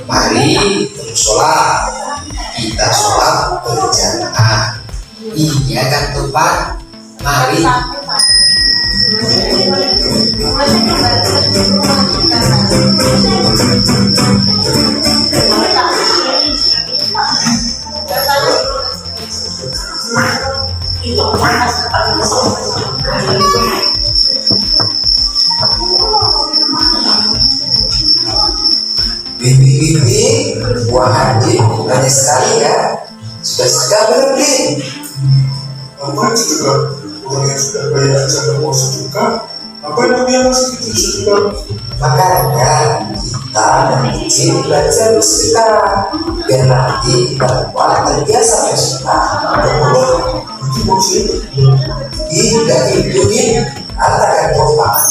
Speaker 6: Mari terus sholat, kita sholat berjamaah. Iya kan Tuhan, mari. Bibi, buah haji banyak sekali ya. Sudah sedap belum, Bi?
Speaker 8: Apa juga orang yang sudah bayar zakat mau sedekah? Apa yang masih kecil sedekah?
Speaker 6: Makanya kita wajib belajar bersedekah biar nanti kita terbiasa bersedekah.
Speaker 8: Itu maksudnya
Speaker 6: Tidak hidupin katakan kopan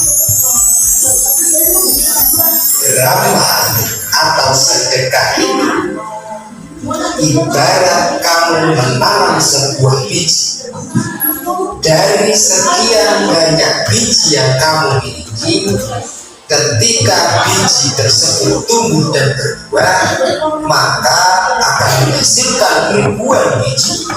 Speaker 6: ramah atau sedekah ibarat kamu menanam sebuah biji. Dari sekian banyak biji yang kamu miliki, ketika biji tersebut tumbuh dan berbuah, maka akan menghasilkan ribuan biji.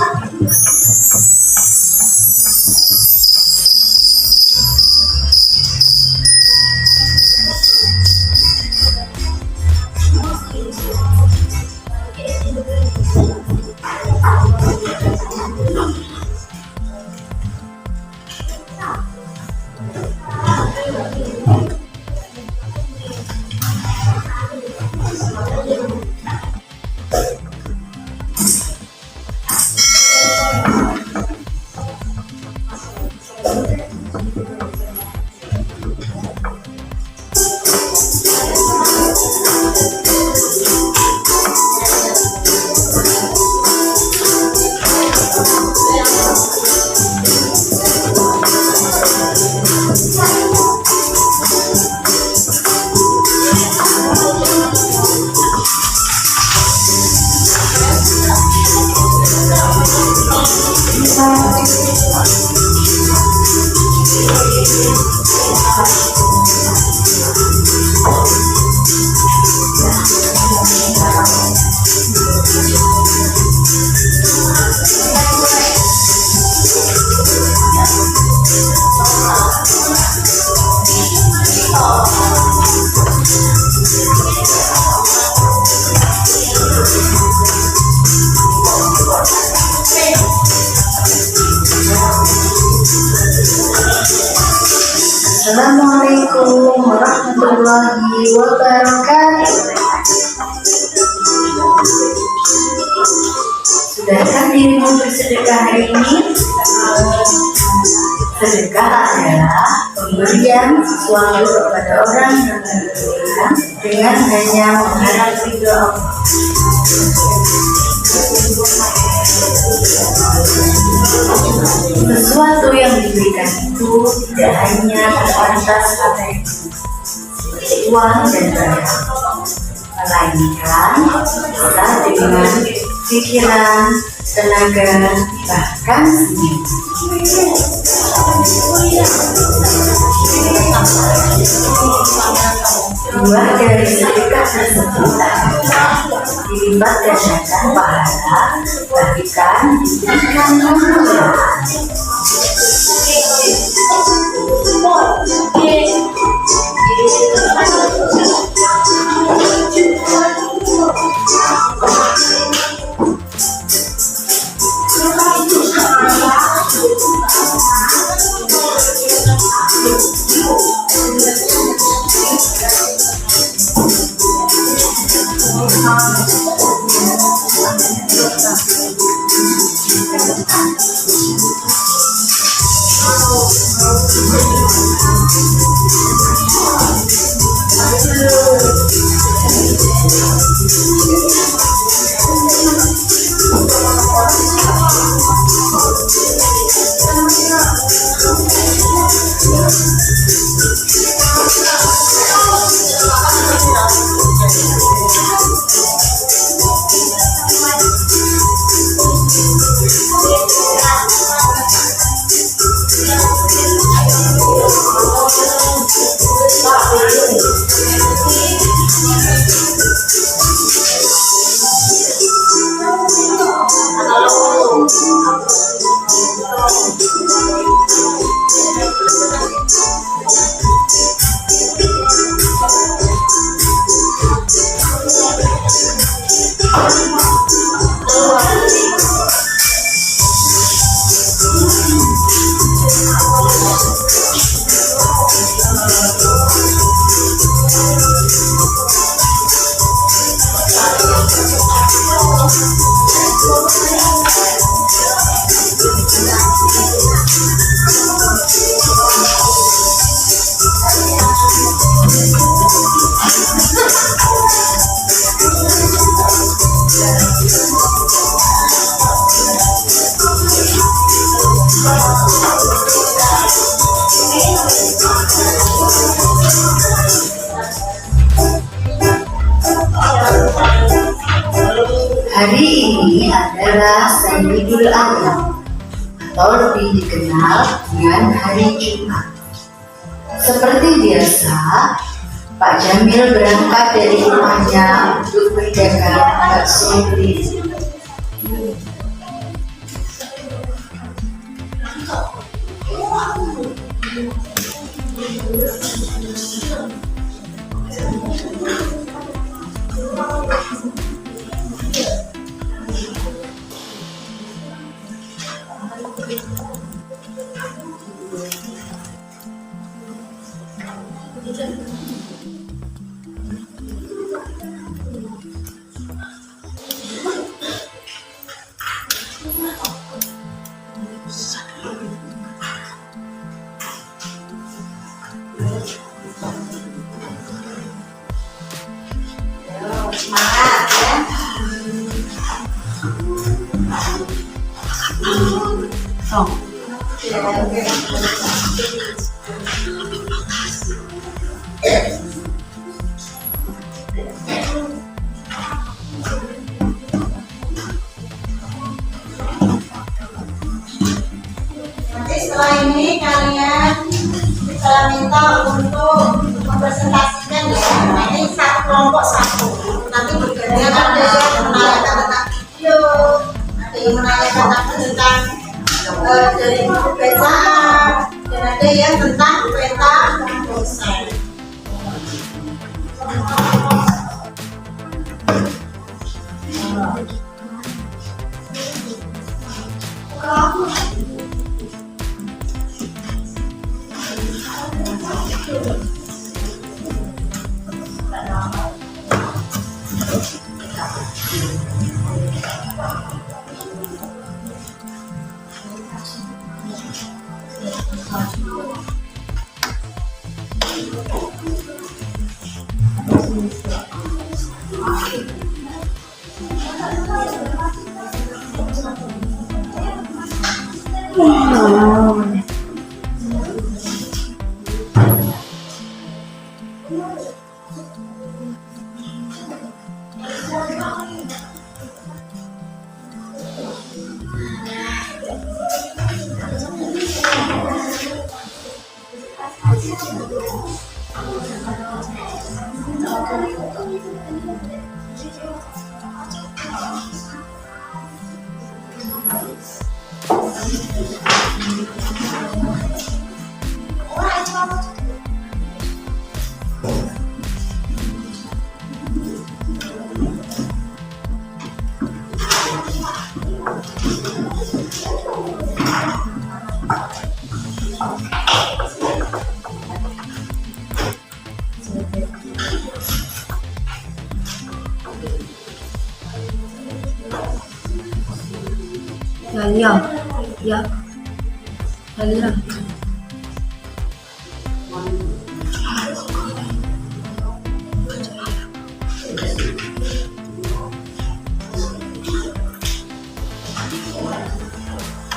Speaker 1: Assalamualaikum warahmatullahi wabarakatuh. Sudahkah dirimu bersedekah hari ini? Sedekah adalah pemberian sesuatu kepada orang yang membutuhkan dengan hanya mengharap ridho Allah. Sesuatu yang diberikan itu tidak hanya terbatas pada seperti uang dan barang, melainkan serta dengan pikiran, tenaga, bahkan senyum. Buah dari sedekah tersebut dilipat gandakan pahala, bahkan diberikan kemuliaan.
Speaker 10: Hari ini adalah Sayyidul Adha atau lebih dikenal dengan Hari Jumat. Seperti biasa, Pak Jamil berangkat dari rumahnya untuk berdagang bakso keliling.
Speaker 3: Nanti setelah ini kalian saya minta untuk mempresentasikan ya. Nanti satu kelompok satu. Nanti bergantian ada yang menanyakan tentang video, ada yang menanyakan tentang dari buku bacaan, dan ada yang tentang peta dosen.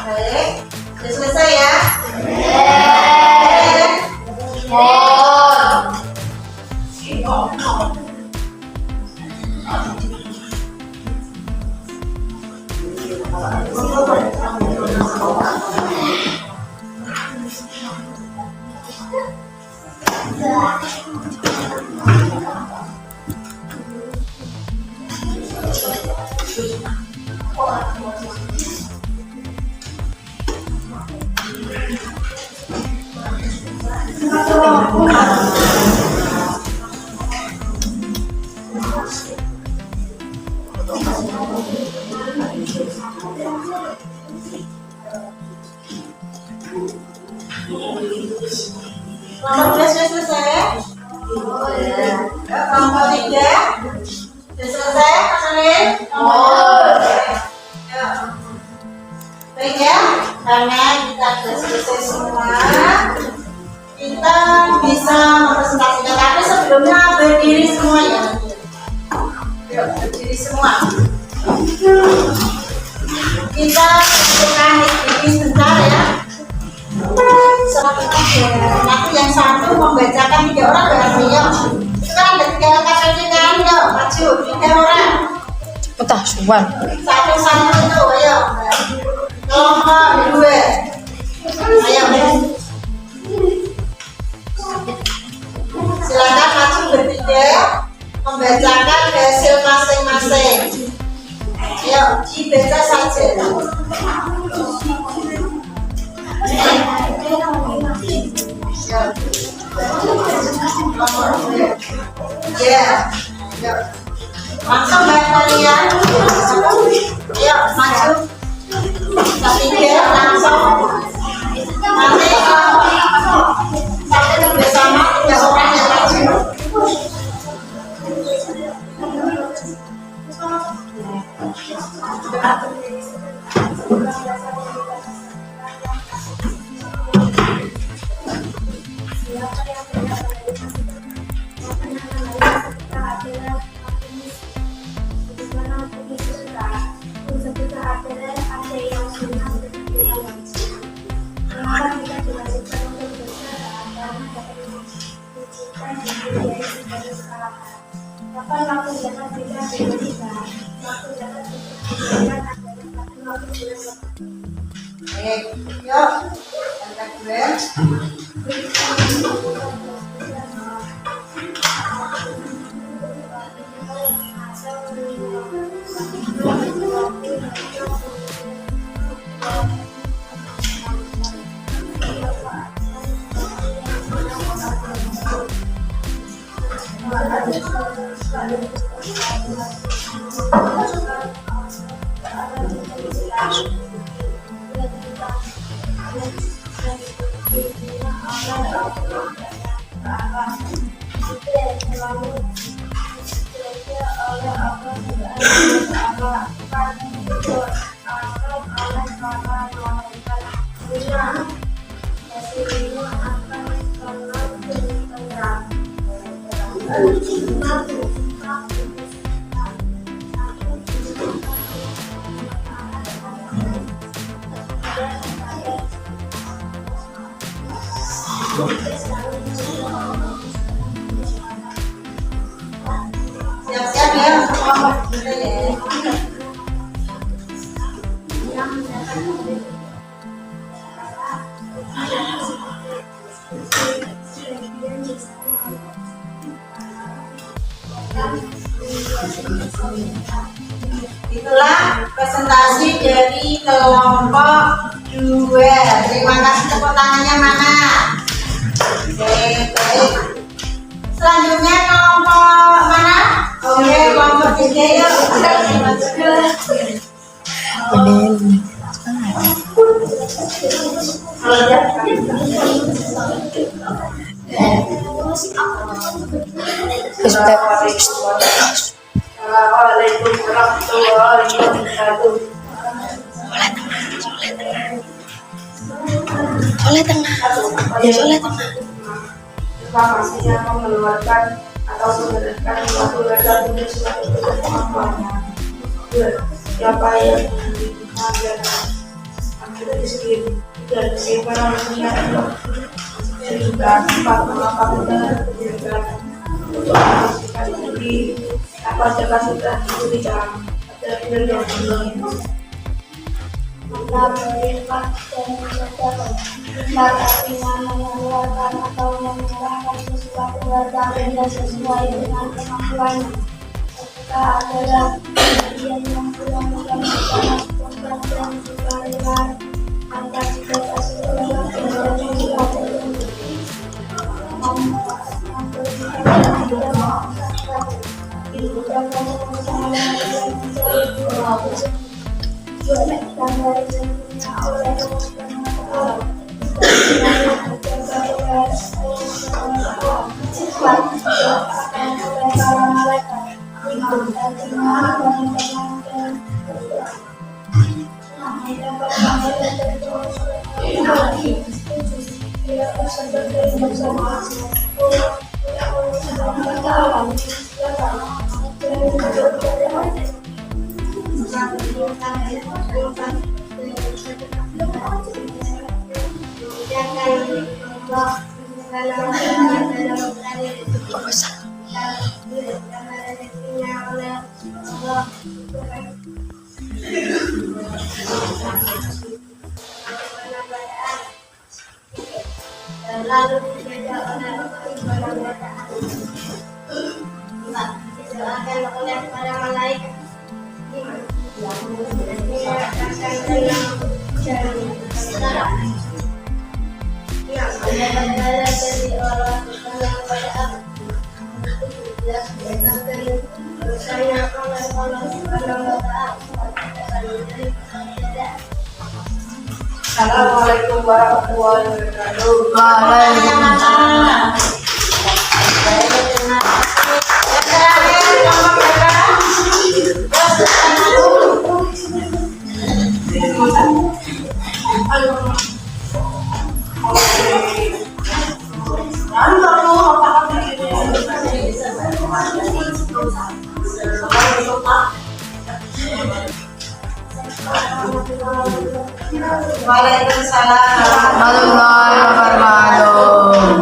Speaker 3: Baik, sudah selesai ya? Nomor 2 sudah selesai? Nomor 3 sudah selesai, Mas Anin? Baik ya, karena kita sudah selesai semua, kita bisa mempresentasikan. Tapi sebelumnya berdiri semua ya. Yuk, berdiri semua. Kita bukan ini sebentar ya. Nanti yang satu membacakan 3 orang berarti ya. Sekarang ada 3 angkat saja kan, yuk maju 3 orang.
Speaker 1: Betah, suwan.
Speaker 3: Satu-satu itu, ayo. Kelompok 2. Ayo. Silakan maju bertiga, membacakan hasil masing-masing. Ayo, dibaca saja. Ya, langsung baik kalian. Ayo maju. Ketiga langsung. Nanti sampai bersama 3 orang yang maju. Yuk, angkat 2. Siap-siap ya. Itulah presentasi dari kelompok 2. Terima kasih, tepuk tangannya mana? Oke, baik. Selanjutnya kelompok mana? Oke, kelompok 3 yuk.
Speaker 4: Assalamualaikum warahmatullahi wabarakatuh.
Speaker 1: Soleh tengah. Ya soleh tengah.
Speaker 4: Terima kasih yang mengeluarkan atau menerapkan suatu dasar untuk suatu kemampuannya. Siapa yang mengajarkan akhirnya disebut dan bagaimana manusia itu juga empat mengapa kita berikan untuk memastikan diri apa kapasitas itu di dalam ada yang
Speaker 11: maka berlipat dan mencapai artinya mengeluarkan atau menyerahkan sesuatu yang tidak sesuai dengan kemampuannya. Ketika adalah bagian yang kurang mengenai spontan dan sukarela, maka jika sesuatu yang tidak tertentu dan dari rezekinya oleh Allah Subhanahu wa Ta'ala. Dijaga oleh Allah Subhanahu wa Ta'ala, akan oleh para malaikat, artinya dan lalu dijaga oleh Allah Subhanahu wa Ta'ala, didoakan oleh para malaikat, dinyatakan dalam jalan adalah dari Allah Subhanahu wa Ta'ala, dijelaskan dosanya oleh Allah Subhanahu wa Ta'ala.
Speaker 4: Assalamualaikum warahmatullahi wabarakatuh.
Speaker 3: Waalaikumsalam. Waalaikumsalam
Speaker 4: warahmatullahi wabarakatuh.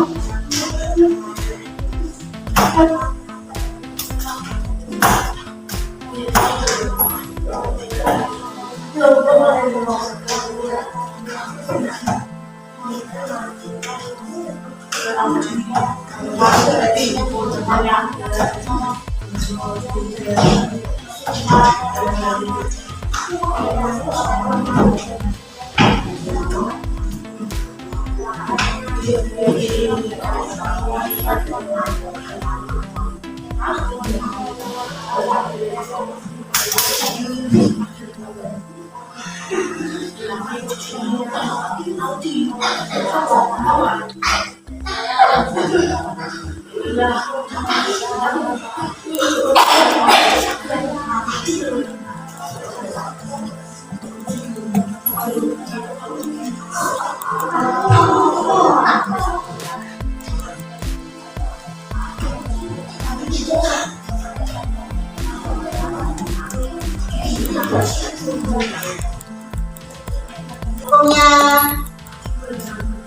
Speaker 3: Hukumnya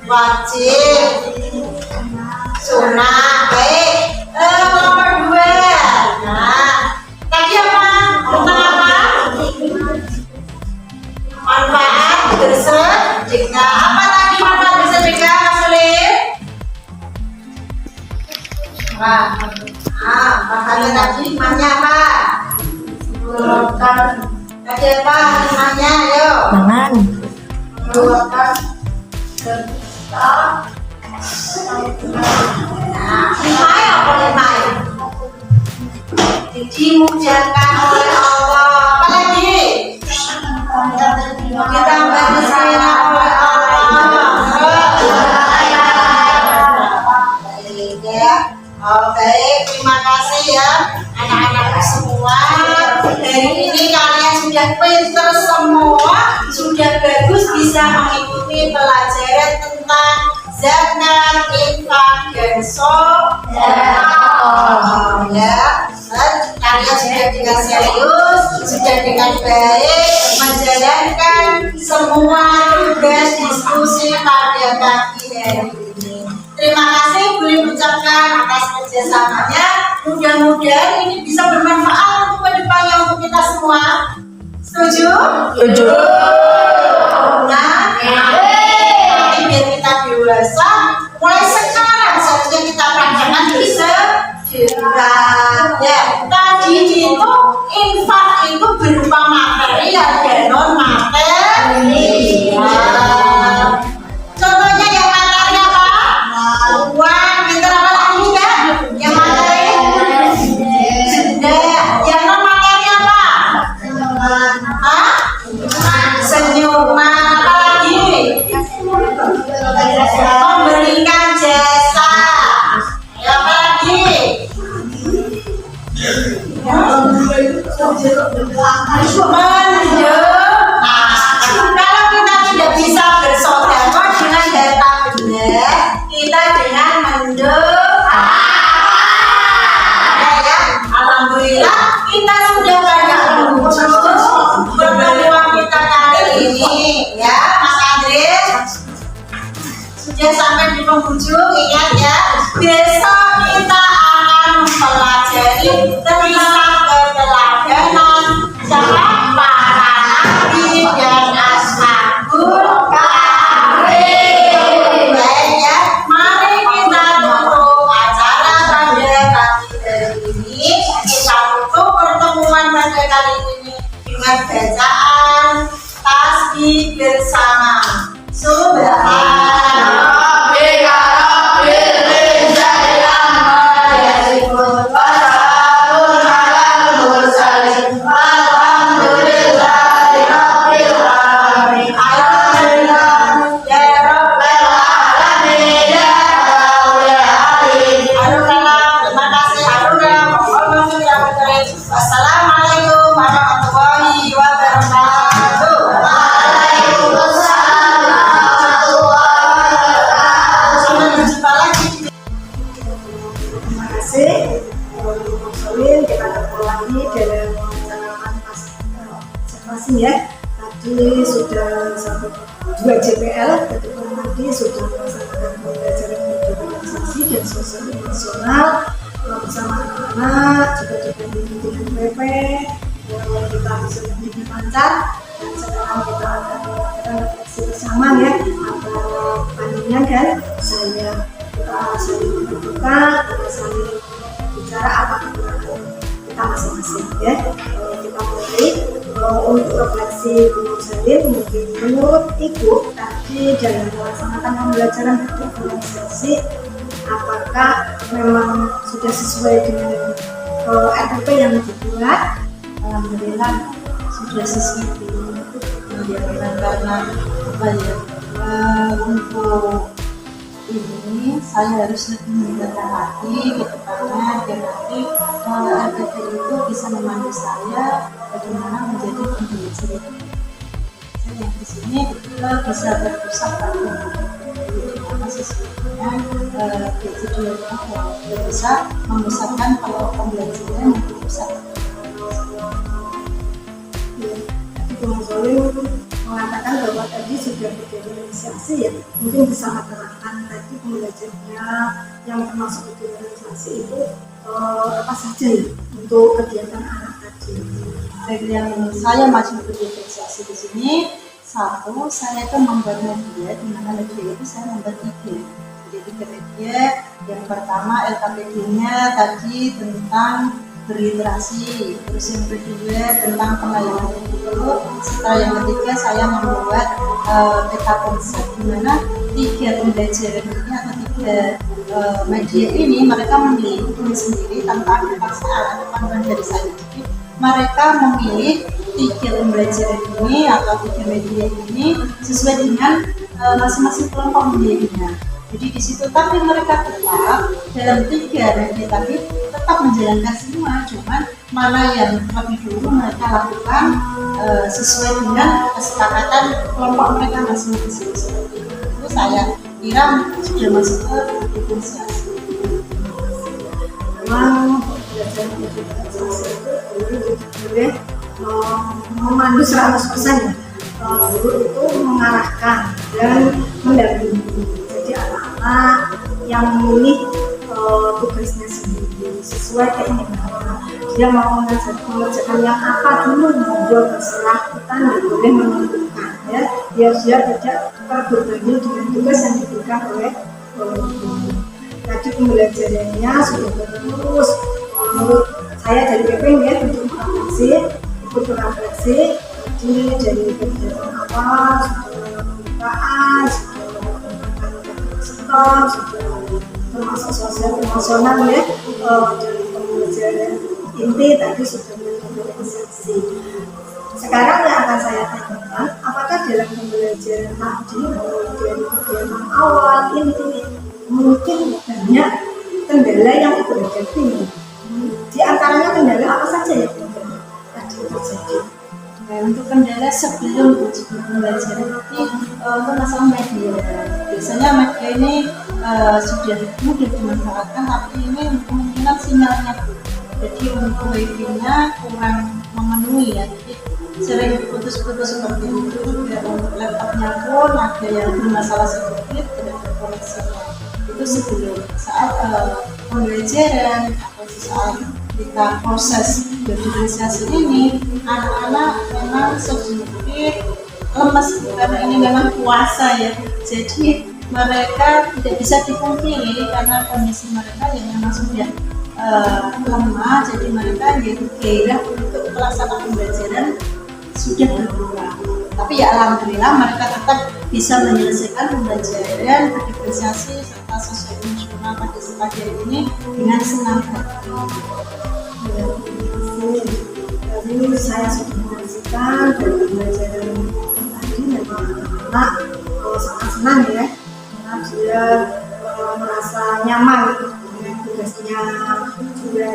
Speaker 3: wajib, sunnah, baik. Nomor 2. Nah, tadi apa? Tentang apa? Manfaat bersedekah. Apa tadi manfaat bersedekah, Mas Ulil? Makanya tadi hikmahnya apa? Tadi apa hikmahnya? Ayo.
Speaker 1: Jangan.
Speaker 3: Mengeluarkan hikmah apa hikmah? Dimudahkan oleh Allah. Apa lagi? Ditambah disayang oleh Allah. Baik ya. Oke, terima kasih ya anak-anakku semua. Hari ini kalian sudah pintar semua, sudah bagus bisa mengikuti pelajaran tentang zakat, infak, dan sedekah. Ya, kalian sudah dengan serius, sudah dengan baik menjalankan semua tugas diskusi pada pagi hari ini. Terima kasih boleh ucapkan atas kerjasamanya. Mudah-mudahan ini bisa bermanfaat untuk kedepannya untuk kita semua. Setuju? Setuju. Nah, nanti biar kita dewasa, mulai sekarang seharusnya kita praktekkan bisa sedekah. Ya, tadi itu infak itu berupa material dan non material. Contohnya yang materi apa? Uang, pintar apa lagi ya? Yang materi? Yang non materi apa? ujung ingat ya, besok kita akan mempelajari tentang keteladanan para nabi dan ashabul kahfi. Baik ya, mari kita tutup acara pada pagi hari ini. Kita tutup pertemuan pada kali ini dengan bacaan tasbih bersama. Wassalamualaikum warahmatullahi wabarakatuh.
Speaker 1: Terima kasih. Soalnya kita ketemu lagi dalam pengalaman observasi ya. Tadi sudah sampai 2 JPL, tadi sudah melaksanakan pembelajaran digitalisasi dan sosial emosional bersama anak-anak, juga dengan PP, kita bisa menjadi lancar. Dan sekarang kita akan melakukan refleksi bersama ya, antara panjenengan dan saya. Kita saling terbuka, kita saling bicara apa kekurangan kita masing-masing ya. Kita mulai untuk refleksi menurut saya, mungkin menurut Ibu tadi dalam melaksanakan pembelajaran digitalisasi, apakah memang sudah sesuai dengan RPP yang dibuat?
Speaker 2: Alhamdulillah sudah sesuai dengan karena apa ya, untuk ini saya harus lebih mendengarkan hati ke depannya biar nanti RPP itu bisa memandu saya bagaimana menjadi pembelajar. Saya yang di sini bisa berpusat pada bagaimana sesuai dengan judulnya yang bisa memusatkan kalau pembelajaran yang berpusat.
Speaker 1: Mengatakan bahwa tadi sudah digitalisasi ya, mungkin bisa menerangkan tadi pembelajarannya yang termasuk digitalisasi itu apa saja ya untuk kegiatan anak tadi.
Speaker 2: Yang saya masuk ke digitalisasi di sini, satu saya itu membuat media, di mana media itu saya membuat 3. Jadi 3 media. Yang pertama LKPD-nya tadi tentang berliterasi, terus yang kedua tentang pengalaman itu, setelah yang ketiga saya membuat peta konsep di mana 3 pembelajaran ini atau 3 media ini mereka memilih sendiri tanpa ada paksaan atau panduan dari saya. Jadi mereka memilih 3 pembelajaran ini atau 3 media ini sesuai dengan masing-masing kelompok medianya. Jadi di situ tapi mereka tetap dalam 3 media tadi tetap menjalankan semua, cuman mana yang lebih dulu mereka lakukan sesuai dengan kesepakatan kelompok mereka masing-masing. Itu saya kira sudah masuk ke digitalisasi.
Speaker 1: Memang belajar digitalisasi itu boleh memandu 100% ya. Guru itu mengarahkan dan mendampingi. Jadi anak-anak yang memilih tugasnya sendiri sesuai keinginannya. Dia mau mengerjakan yang apa dulu, monggo terserah, kita tidak boleh menentukan ya. Biar dia tidak terbebani dengan tugas yang diberikan oleh guru. Tadi pembelajarannya sudah bagus. Menurut saya dari PP ya, untuk refleksi, jadi dari kegiatan awal sudah pembukaan, sudah termasuk sosial emosional ya, dari pembelajaran inti tadi sudah digitalisasi. Sekarang yang akan saya tanyakan, apakah dalam pembelajaran tadi dari kegiatan awal inti mungkin banyak kendala yang Ibu hadapi? Di antaranya kendala apa saja yang tadi terjadi?
Speaker 2: Untuk kendala sebelum pembelajaran itu masalah media. Biasanya media ini sudah mudah dimanfaatkan, tapi ini kemungkinan sinyalnya jadi untuk wifi-nya kurang memenuhi ya. Jadi sering putus-putus seperti itu. Dan untuk laptopnya pun ada yang bermasalah sedikit, tidak terkoneksi. itu sebelum saat pembelajaran atau saat kita proses berdiferensiasi ini, anak-anak memang sedikit lemes karena ini memang puasa ya, jadi mereka tidak bisa dipungkiri karena kondisi mereka yang memang sudah lemah, jadi mereka yang gairah untuk pelaksanaan pembelajaran sudah berkurang. Tapi ya alhamdulillah mereka tetap bisa menyelesaikan pembelajaran berdiferensiasi serta sosial emosional pada pagi ini dengan senang hati.
Speaker 1: Jadi saya sudah menyaksikan dari pembelajaran tadi memang anak sangat senang ya, karena dia merasa nyaman dengan tugasnya, juga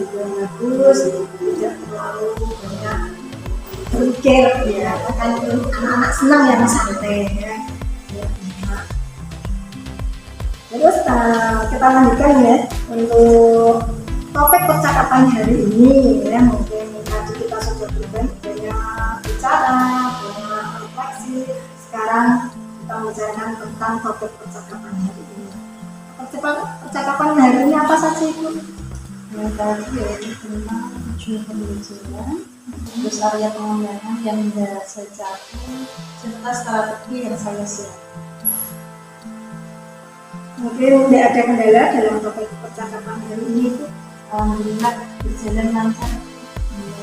Speaker 1: bagus, tidak terlalu banyak berpikir ya, kan anak-anak senang yang santai ya. Terus kita lanjutkan ya untuk topik percakapan hari ini ya. Mungkin tadi kita sudah banyak bicara, banyak refleksi. Sekarang kita membicarakan tentang topik percakapan hari ini. Percakapan hari ini apa saja itu?
Speaker 2: Yang tadi yaitu tentang tujuan pembelajaran, terus area pengembangan yang saya capai, serta strategi yang saya siapkan.
Speaker 1: Mungkin tidak ada kendala dalam topik percakapan hari ini itu.
Speaker 2: Alhamdulillah berjalan lancar,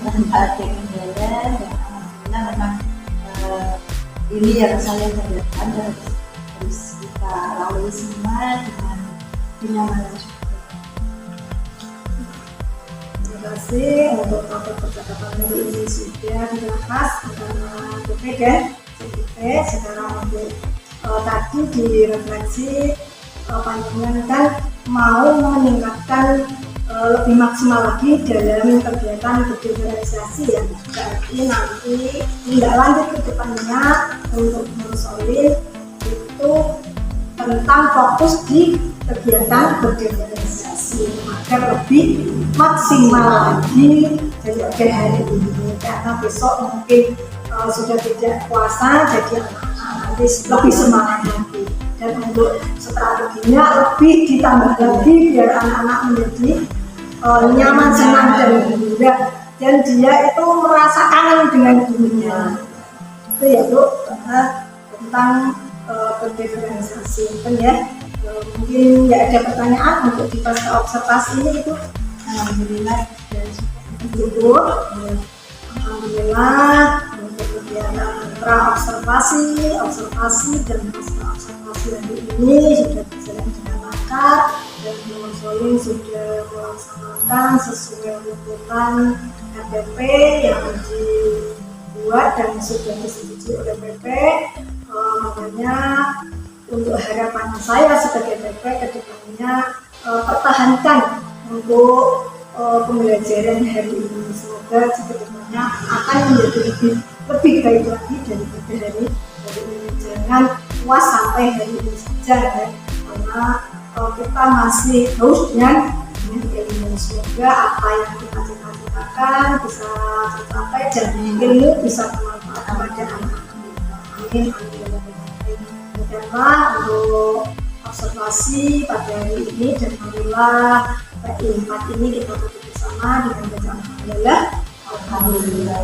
Speaker 2: tanpa ada kendala, dan alhamdulillah memang ini yang saya harapkan harus kita lalui semua dengan kenyamanan juga.
Speaker 1: Terima kasih untuk topik percakapan hari ini sudah dibahas bersama Bukit dan CPT. Sekarang untuk tadi direfleksi panjenengan kan mau meningkatkan lebih maksimal lagi dalam kegiatan berdiferensiasi ya, berarti nanti tindak lanjut ke depannya untuk mensolid itu tentang fokus di kegiatan berdiferensiasi agar lebih maksimal lagi dari hari ini, karena besok mungkin sudah tidak puasa, jadi anak-anak nanti lebih semangat lagi. Dan untuk strateginya lebih ditambah lagi biar anak-anak menjadi nyaman, senang dan gembira, dan dia itu merasa kangen dengan gurunya. Itu ya Bu, tentang berdiferensiasi ya. Mungkin ya ada pertanyaan untuk di fase observasi ini itu.
Speaker 2: Alhamdulillah
Speaker 1: Bu. Alhamdulillah untuk kegiatan observasi dan pasca observasi hari ini sudah berjalan dengan lancar, dan konseling sudah melaksanakan sesuai rujukan RPP yang dibuat dan sudah disetujui oleh PP. Makanya untuk harapan saya sebagai PP ke depannya pertahankan untuk pembelajaran hari ini. Semoga kedepannya akan menjadi lebih baik lagi daripada hari ini. Jangan puas sampai hari ini saja ya, karena kita masih haus dengan ilmu. Semoga apa yang kita cita-citakan bisa tercapai dan ilmu bisa bermanfaat kepada anak-anak. Amin. Demikianlah untuk observasi pada hari ini, dan alhamdulillah PI 4 ini kita tutup bersama dengan bacaan alhamdulillah.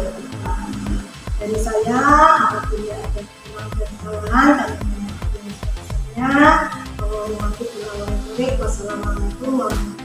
Speaker 1: Dari saya, apabila ada kekurangan dan kesalahan, kami mohon maaf. Wassalamualaikum warahmatullahi wabarakatuh.